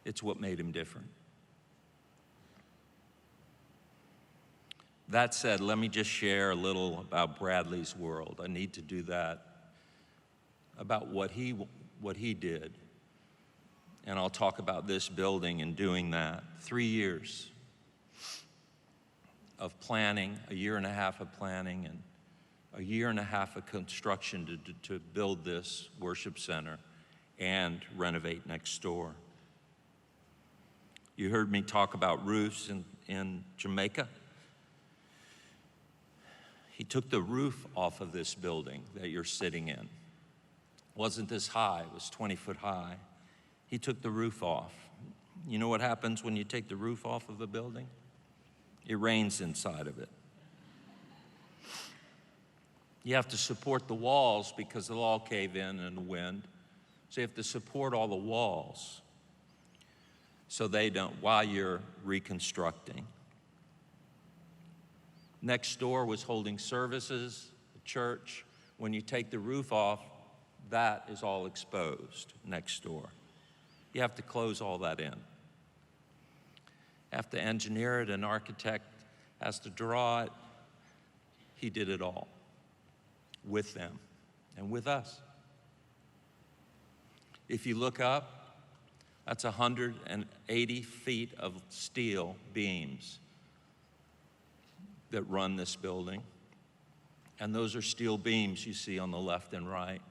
It's what made him different. That said, let me just share a little about Bradley's world. I need to do that, about what he did. And I'll talk about this building and doing that. 3 years of planning, a year and a half of planning, and a year and a half of construction to build this worship center and renovate next door. You heard me talk about roofs in Jamaica. He took the roof off of this building that you're sitting in. It wasn't this high, it was 20 foot high. He took the roof off. You know what happens when you take the roof off of a building? It rains inside of it. You have to support the walls because they'll all cave in the wind. So you have to support all the walls so they don't, while you're reconstructing. Next door was holding services, the church. When you take the roof off, that is all exposed next door. You have to close all that in. Have to engineer it, an architect has to draw it. He did it all with them and with us. If you look up, that's 180 feet of steel beams that run this building. And those are steel beams you see on the left and right.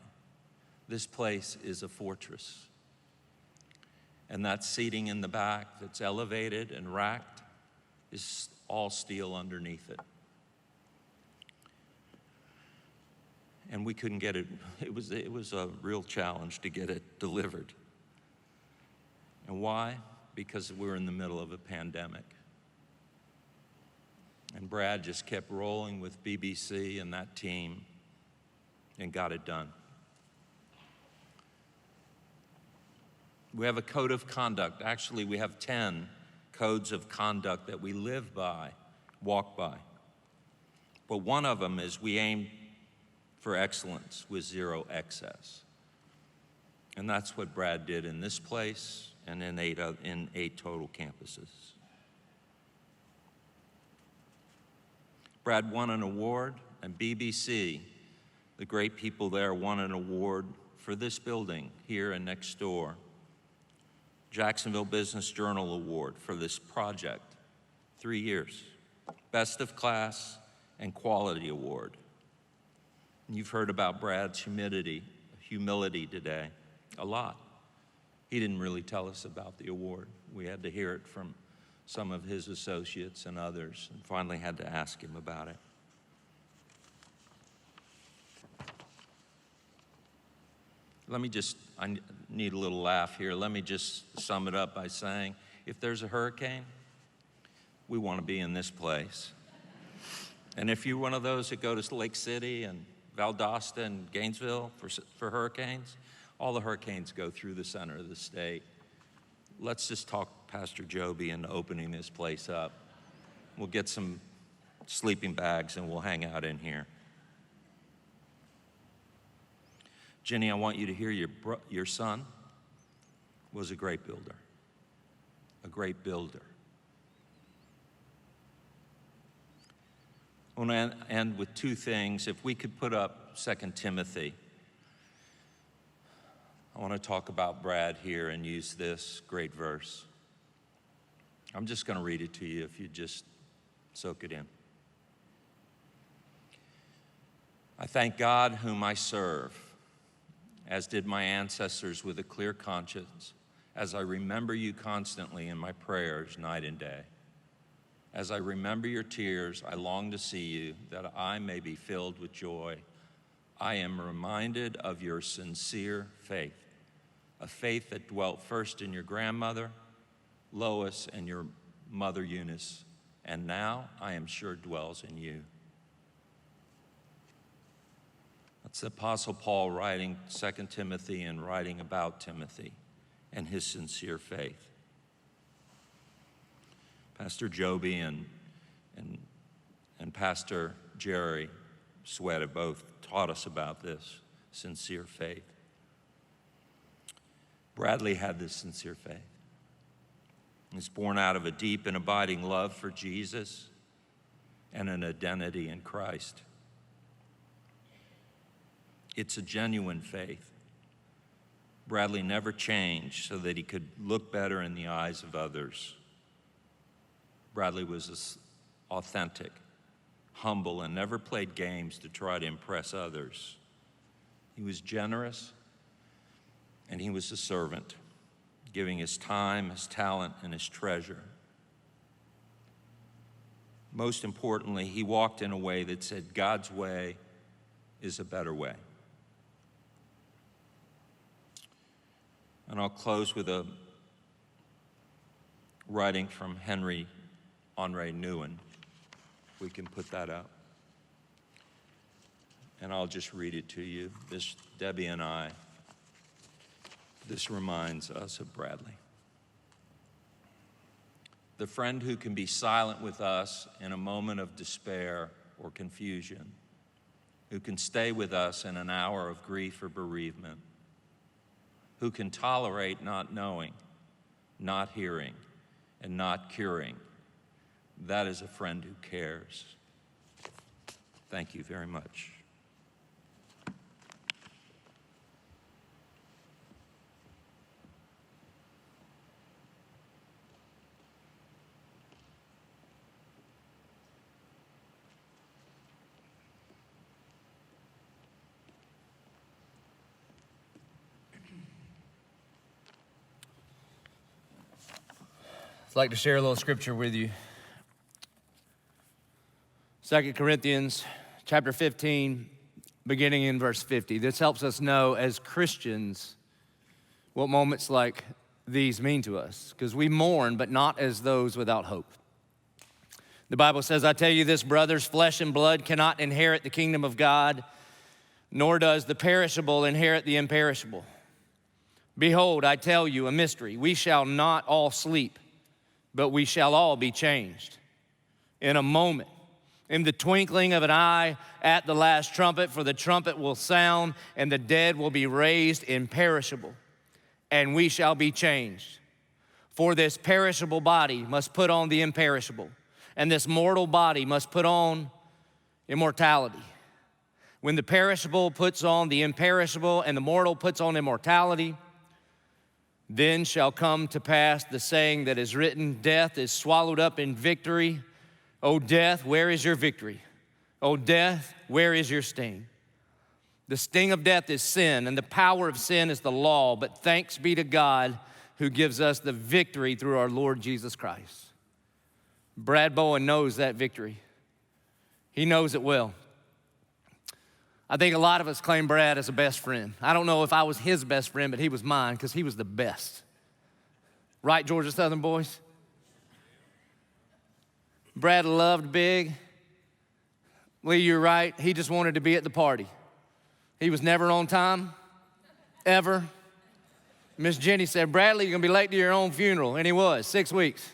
This place is a fortress. And that seating in the back that's elevated and racked is all steel underneath it. And we couldn't get it. It was a real challenge to get it delivered. And why? Because we're in the middle of a pandemic. And Brad just kept rolling with BBC and that team and got it done. We have a code of conduct. Actually, we have 10 codes of conduct that we live by, walk by. But one of them is we aim for excellence with zero excess. And that's what Brad did in this place and in eight total campuses. Brad won an award, and BBC, the great people there, won an award for this building here and next door. Jacksonville Business Journal Award for this project, 3 years. Best of Class and Quality Award. You've heard about Brad's humility today, a lot. He didn't really tell us about the award. We had to hear it from some of his associates and others, and finally had to ask him about it. I need a little laugh here. Let me just sum it up by saying, if there's a hurricane, we want to be in this place. And if you're one of those that go to Lake City and Valdosta and Gainesville for hurricanes, all the hurricanes go through the center of the state. Let's just talk Pastor Joby into opening this place up. We'll get some sleeping bags and we'll hang out in here. Jenny, I want you to hear your son was a great builder. A great builder. I want to end with two things. If we could put up 2 Timothy. I want to talk about Brad here and use this great verse. I'm just going to read it to you if you just soak it in. I thank God whom I serve, as did my ancestors with a clear conscience, as I remember you constantly in my prayers night and day. As I remember your tears, I long to see you, that I may be filled with joy. I am reminded of your sincere faith, a faith that dwelt first in your grandmother, Lois, and your mother Eunice, and now I am sure dwells in you. That's the Apostle Paul writing 2 Timothy and writing about Timothy and his sincere faith. Pastor Joby and Pastor Jerry Sweat have both taught us about this sincere faith. Bradley had this sincere faith. It's born out of a deep and abiding love for Jesus and an identity in Christ. It's a genuine faith. Bradley never changed so that he could look better in the eyes of others. Bradley was authentic, humble, and never played games to try to impress others. He was generous, and he was a servant, giving his time, his talent, and his treasure. Most importantly, he walked in a way that said God's way is a better way. And I'll close with a writing from Henry Henry Nouwen. We can put that up. And I'll just read it to you. Debbie and I, this reminds us of Bradley. The friend who can be silent with us in a moment of despair or confusion, who can stay with us in an hour of grief or bereavement, who can tolerate not knowing, not hearing, and not curing. That is a friend who cares. Thank you very much. I'd like to share a little scripture with you. 2 Corinthians chapter 15, beginning in verse 50. This helps us know as Christians what moments like these mean to us, because we mourn, but not as those without hope. The Bible says, I tell you this, brothers, flesh and blood cannot inherit the kingdom of God, nor does the perishable inherit the imperishable. Behold, I tell you a mystery. We shall not all sleep, but we shall all be changed in a moment, in the twinkling of an eye, at the last trumpet, for the trumpet will sound, and the dead will be raised imperishable, and we shall be changed. For this perishable body must put on the imperishable, and this mortal body must put on immortality. When the perishable puts on the imperishable, and the mortal puts on immortality, then shall come to pass the saying that is written, death is swallowed up in victory. O death, where is your victory? O death, where is your sting? The sting of death is sin, and the power of sin is the law. But thanks be to God who gives us the victory through our Lord Jesus Christ. Brad Bowen knows that victory. He knows it well. I think a lot of us claim Brad as a best friend. I don't know if I was his best friend, but he was mine because he was the best. Right, Georgia Southern boys? Brad loved big. Lee, you're right. He just wanted to be at the party. He was never on time, ever. Miss Jenny said, Bradley, you're gonna be late to your own funeral. And he was, 6 weeks.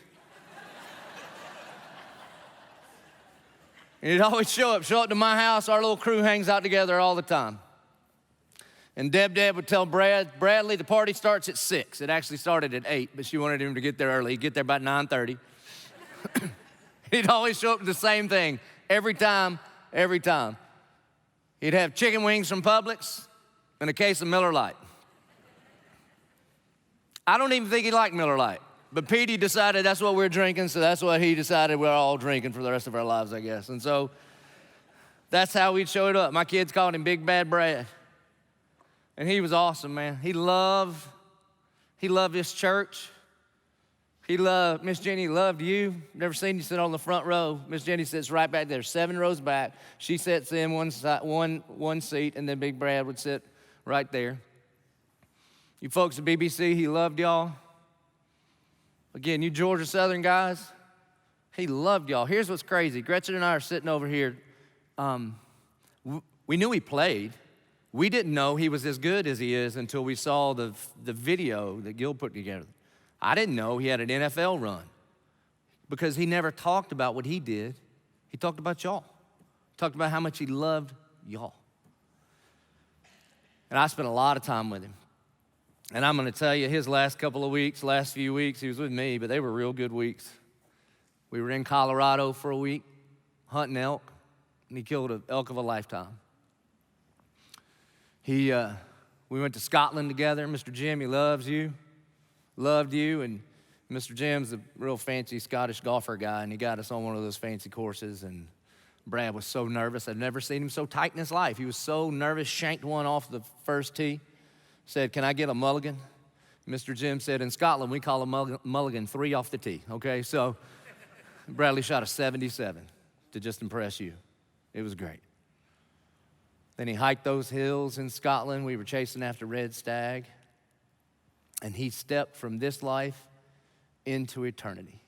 And he'd always show up to my house. Our little crew hangs out together all the time. And Deb would tell Bradley, the party starts at 6. It actually started at 8, but she wanted him to get there early. He'd get there about 9:30. He'd always show up to the same thing, every time. He'd have chicken wings from Publix and a case of Miller Lite. I don't even think he liked Miller Lite, but Petey decided that's what we're drinking, so that's what he decided we're all drinking for the rest of our lives, I guess. And so that's how we'd show it up. My kids called him Big Bad Brad. And he was awesome, man. He loved this church. Miss Jenny loved you. Never seen you sit on the front row. Miss Jenny sits right back there, 7 rows back. She sits in one seat, and then Big Brad would sit right there. You folks at BBC, he loved y'all. Again, you Georgia Southern guys, he loved y'all. Here's what's crazy. Gretchen and I are sitting over here. We knew he played. We didn't know he was as good as he is until we saw the video that Gil put together. I didn't know he had an NFL run because he never talked about what he did. He talked about y'all. Talked about how much he loved y'all. And I spent a lot of time with him. And I'm going to tell you, his last few weeks, he was with me, but they were real good weeks. We were in Colorado for a week, hunting elk, and he killed an elk of a lifetime. We went to Scotland together. Mr. Jim, he loved you, and Mr. Jim's a real fancy Scottish golfer guy, and he got us on one of those fancy courses, and Brad was so nervous. I'd never seen him so tight in his life. He was so nervous, shanked one off the first tee, said, can I get a mulligan? Mr. Jim said, in Scotland, we call a mulligan 3 off the tee, okay? So Bradley shot a 77 to just impress you. It was great. Then he hiked those hills in Scotland. We were chasing after red stag. And he stepped from this life into eternity.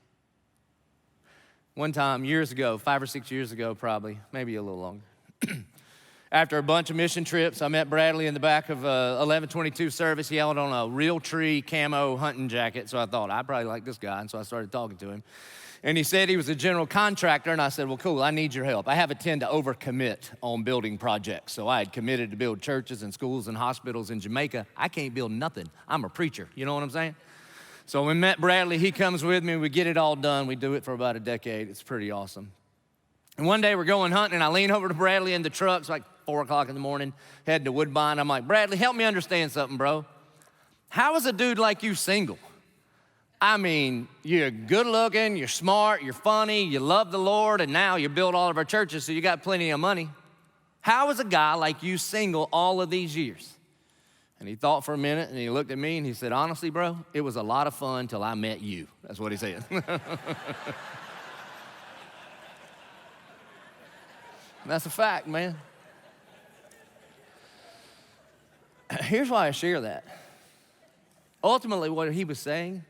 One time, years ago, 5 or 6 years ago probably, maybe a little longer, after a bunch of mission trips, I met Bradley in the back of a 1122 service. He had on a real tree camo hunting jacket, so I thought, I probably like this guy, and so I started talking to him. And he said he was a general contractor, and I said, well, cool, I need your help. I have a tend to overcommit on building projects. So I had committed to build churches and schools and hospitals in Jamaica. I can't build nothing. I'm a preacher, you know what I'm saying? So when we met Bradley, he comes with me, we get it all done. We do it for about a decade. It's pretty awesome. And one day we're going hunting, and I lean over to Bradley in the truck. It's like 4 o'clock in the morning, heading to Woodbine. I'm like, Bradley, help me understand something, bro. How is a dude like you single? I mean, you're good looking, you're smart, you're funny, you love the Lord, and now you build all of our churches, so you got plenty of money. How is a guy like you single all of these years? And he thought for a minute, and he looked at me, and he said, honestly, bro, it was a lot of fun till I met you. That's what he said. That's a fact, man. Here's why I share that. Ultimately, what he was saying,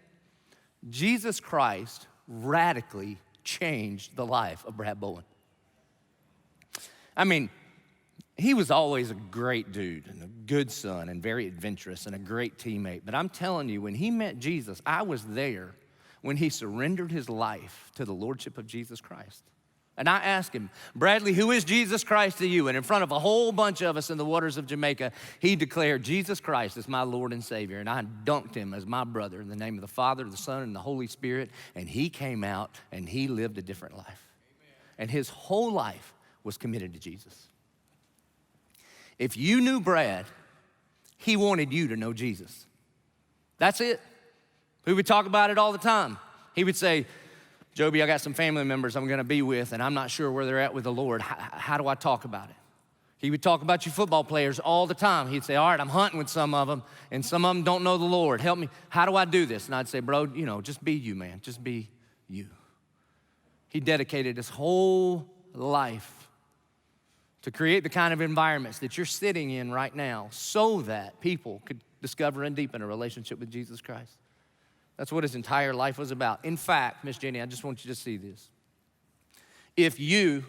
Jesus Christ radically changed the life of Brad Bowen. I mean, he was always a great dude and a good son and very adventurous and a great teammate. But I'm telling you, when he met Jesus, I was there when he surrendered his life to the lordship of Jesus Christ. And I asked him, Bradley, who is Jesus Christ to you? And in front of a whole bunch of us in the waters of Jamaica, he declared, Jesus Christ is my Lord and Savior. And I dunked him as my brother in the name of the Father, the Son, and the Holy Spirit. And he came out and he lived a different life. Amen. And his whole life was committed to Jesus. If you knew Brad, he wanted you to know Jesus. That's it. We would talk about it all the time. He would say, Joby, I got some family members I'm gonna be with, and I'm not sure where they're at with the Lord. How do I talk about it? He would talk about you football players all the time. He'd say, all right, I'm hunting with some of them, and some of them don't know the Lord. Help me. How do I do this? And I'd say, bro, just be you, man. Just be you. He dedicated his whole life to create the kind of environments that you're sitting in right now so that people could discover and deepen a relationship with Jesus Christ. That's what his entire life was about. In fact, Miss Jenny, I just want you to see this. If you,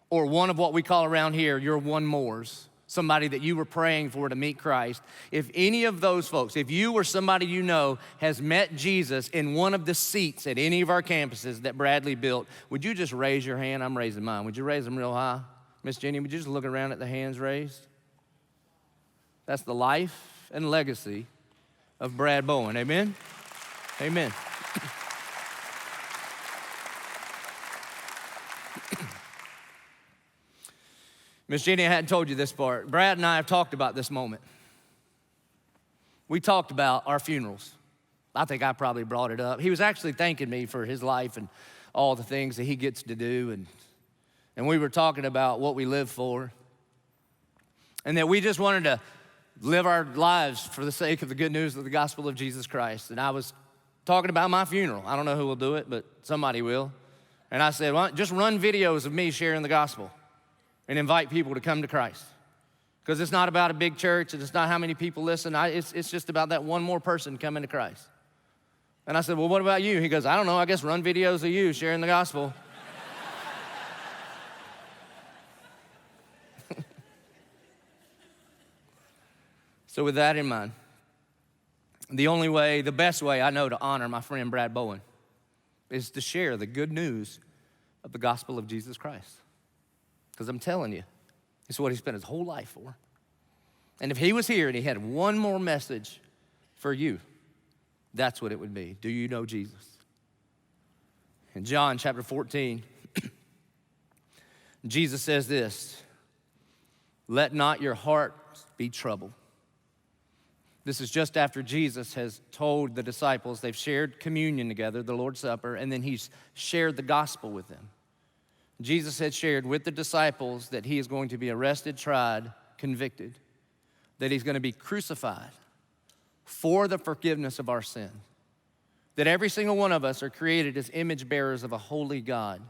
or one of what we call around here, your one mores, somebody that you were praying for to meet Christ, if any of those folks, if you or somebody you know has met Jesus in one of the seats at any of our campuses that Bradley built, would you just raise your hand? I'm raising mine. Would you raise them real high? Miss Jenny, would you just look around at the hands raised? That's the life and legacy of Brad Bowen. Amen? Amen. Miss Jenny, I hadn't told you this part. Brad and I have talked about this moment. We talked about our funerals. I think I probably brought it up. He was actually thanking me for his life and all the things that he gets to do. And we were talking about what we live for. And that we just wanted to live our lives for the sake of the good news of the gospel of Jesus Christ. And I was talking about my funeral. I don't know who will do it, but somebody will. And I said, well, just run videos of me sharing the gospel and invite people to come to Christ. Because it's not about a big church, and it's not how many people listen. It's just about that one more person coming to Christ. And I said, well, what about you? He goes, I don't know, I guess run videos of you sharing the gospel. So with that in mind, the best way I know to honor my friend Brad Bowen is to share the good news of the gospel of Jesus Christ. Because I'm telling you, it's what he spent his whole life for. And if he was here and he had one more message for you, that's what it would be. Do you know Jesus? In John chapter 14, Jesus says this, let not your hearts be troubled. This is just after Jesus has told the disciples, they've shared communion together, the Lord's Supper, and then he's shared the gospel with them. Jesus had shared with the disciples that he is going to be arrested, tried, convicted, that he's going to be crucified for the forgiveness of our sin, that every single one of us are created as image bearers of a holy God,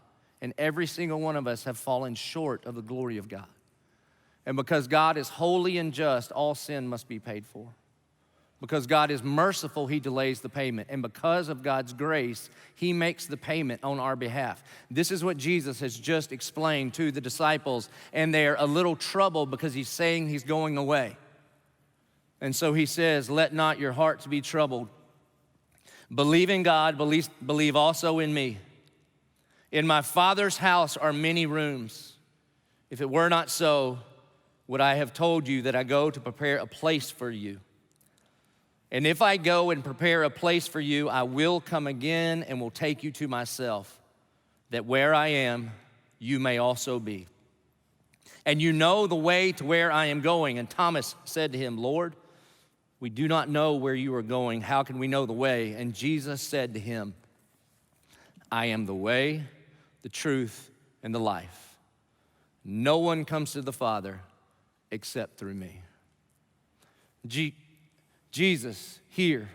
and every single one of us have fallen short of the glory of God. And because God is holy and just, all sin must be paid for. Because God is merciful, he delays the payment. And because of God's grace, he makes the payment on our behalf. This is what Jesus has just explained to the disciples, and they're a little troubled because he's saying he's going away. And so he says, let not your hearts be troubled. Believe in God, believe also in me. In my Father's house are many rooms. If it were not so, would I have told you that I go to prepare a place for you? And if I go and prepare a place for you, I will come again and will take you to myself, that where I am, you may also be. And you know the way to where I am going. And Thomas said to him, Lord, we do not know where you are going. How can we know the way? And Jesus said to him, I am the way, the truth, and the life. No one comes to the Father except through me. Jesus here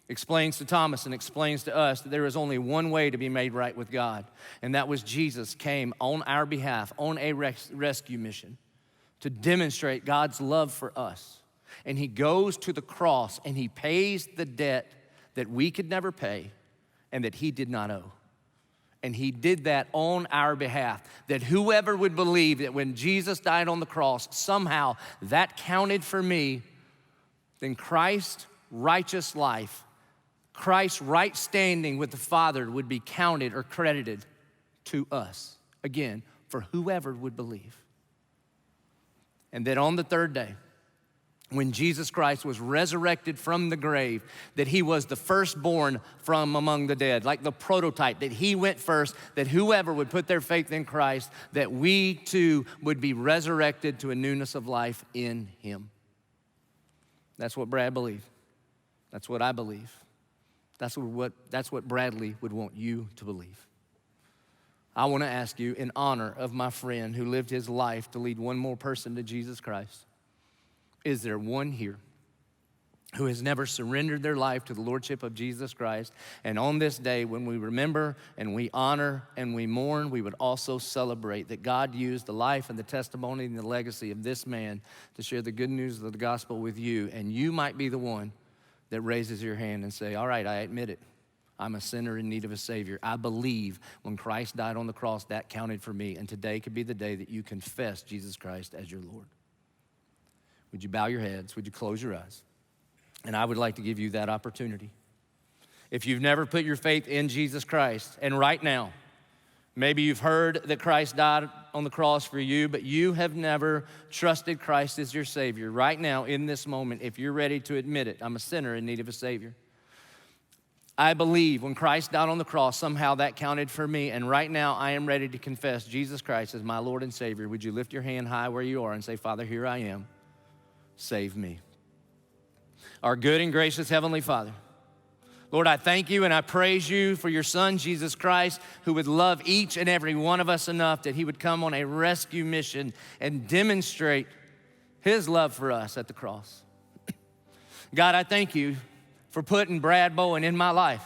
explains to Thomas and explains to us that there is only one way to be made right with God, and that was Jesus came on our behalf on a rescue mission to demonstrate God's love for us. And he goes to the cross and he pays the debt that we could never pay and that he did not owe. And he did that on our behalf, that whoever would believe that when Jesus died on the cross, somehow that counted for me, then Christ's righteous life, Christ's right standing with the Father would be counted or credited to us. Again, for whoever would believe. And then on the third day, when Jesus Christ was resurrected from the grave, that he was the firstborn from among the dead, like the prototype, that he went first, that whoever would put their faith in Christ, that we too would be resurrected to a newness of life in him. That's what Brad believed. That's what I believe. That's what Bradley would want you to believe. I want to ask you, in honor of my friend who lived his life to lead one more person to Jesus Christ, is there one here who has never surrendered their life to the Lordship of Jesus Christ. And on this day, when we remember and we honor and we mourn, we would also celebrate that God used the life and the testimony and the legacy of this man to share the good news of the gospel with you. And you might be the one that raises your hand and say, all right, I admit it. I'm a sinner in need of a Savior. I believe when Christ died on the cross, that counted for me. And today could be the day that you confess Jesus Christ as your Lord. Would you bow your heads? Would you close your eyes? And I would like to give you that opportunity. If you've never put your faith in Jesus Christ, and right now, maybe you've heard that Christ died on the cross for you, but you have never trusted Christ as your Savior. Right now, in this moment, if you're ready to admit it, I'm a sinner in need of a Savior. I believe when Christ died on the cross, somehow that counted for me, and right now I am ready to confess Jesus Christ as my Lord and Savior. Would you lift your hand high where you are and say, Father, here I am. Save me. Our good and gracious Heavenly Father, Lord, I thank you and I praise you for your Son, Jesus Christ, who would love each and every one of us enough that he would come on a rescue mission and demonstrate his love for us at the cross. God, I thank you for putting Brad Bowen in my life.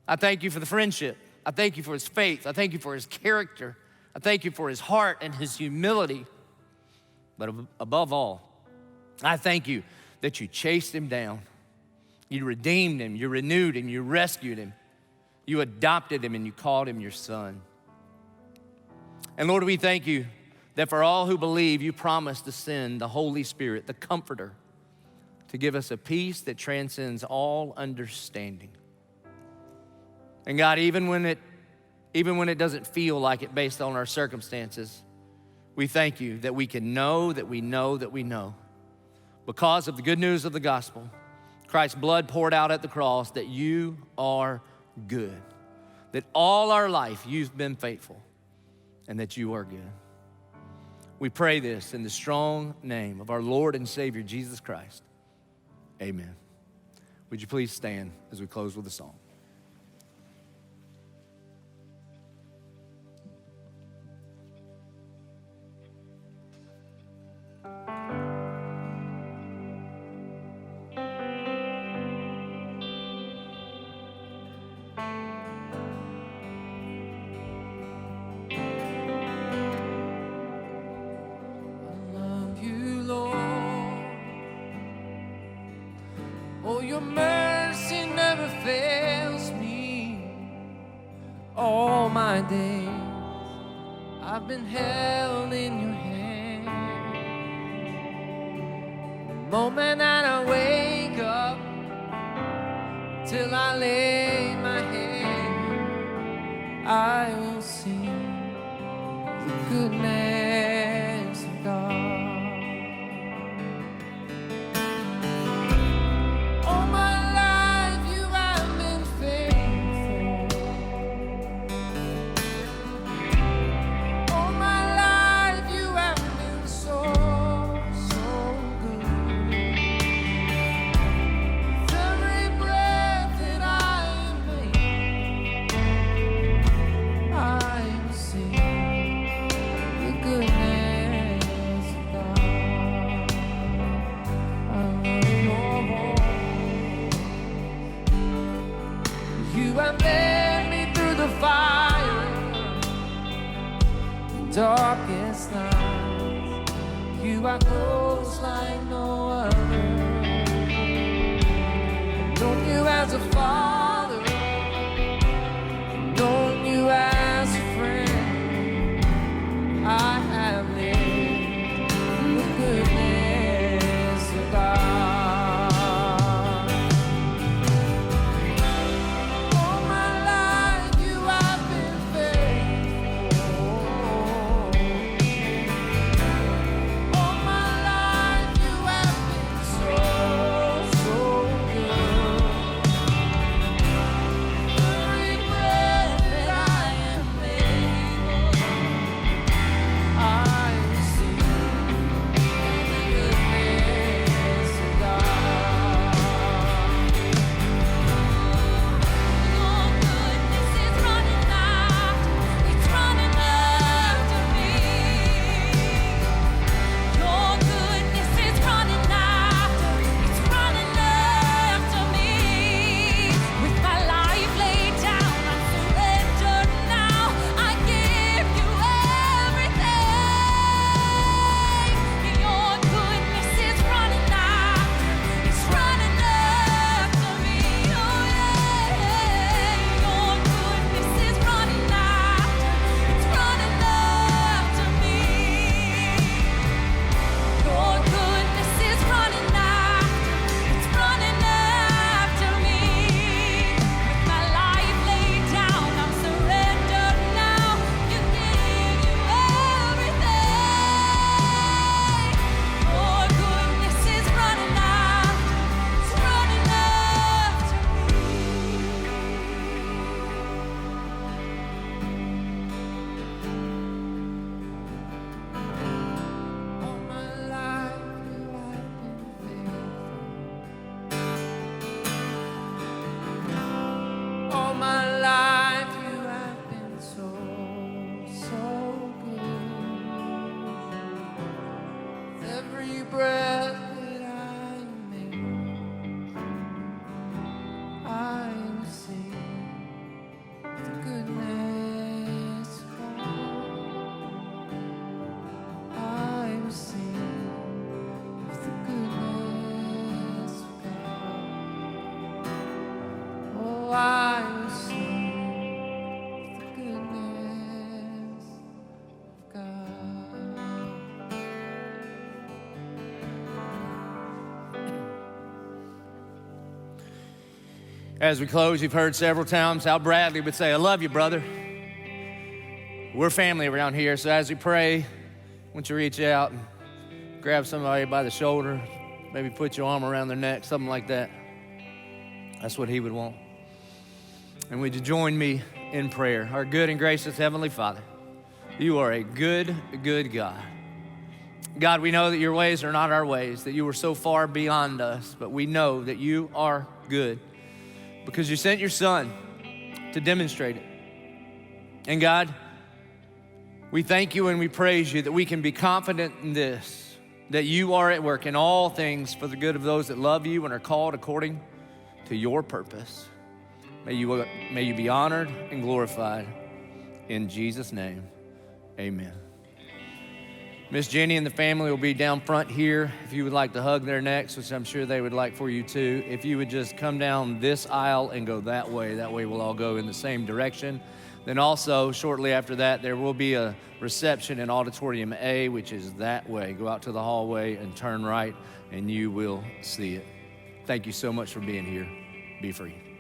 I thank you for the friendship. I thank you for his faith. I thank you for his character. I thank you for his heart and his humility. But above all, I thank you that you chased him down. You redeemed him, you renewed him, you rescued him. You adopted him and you called him your son. And Lord, we thank you that for all who believe, you promised to send the Holy Spirit, the Comforter, to give us a peace that transcends all understanding. And God, even when it doesn't feel like it based on our circumstances, we thank you that we can know that we know that we know, because of the good news of the gospel, Christ's blood poured out at the cross, that you are good, that all our life you've been faithful, and that you are good. We pray this in the strong name of our Lord and Savior, Jesus Christ. Amen. Would you please stand as we close with a song? Your mercy never fails me. All my days I've been held in your hand. The moment that I wake up till I lay my head, I will sing the goodness of God. Darkest nights, you are close like no other. Known you as a father, known you as a friend. I have lived the goodness of God. As we close, you've heard several times how Bradley would say, I love you, brother. We're family around here, so as we pray, I want you to reach out and grab somebody by the shoulder, maybe put your arm around their neck, something like that. That's what he would want. And would you join me in prayer? Our good and gracious Heavenly Father, you are a good, good God. God, we know that your ways are not our ways, that you are so far beyond us, but we know that you are good because you sent your Son to demonstrate it. And God, we thank you and we praise you that we can be confident in this, that you are at work in all things for the good of those that love you and are called according to your purpose. May you be honored and glorified. In Jesus' name, amen. Miss Jenny and the family will be down front here if you would like to hug their necks, which I'm sure they would like for you too. If you would just come down this aisle and go that way we'll all go in the same direction. Then also, shortly after that, there will be a reception in Auditorium A, which is that way. Go out to the hallway and turn right, and you will see it. Thank you so much for being here. Be free.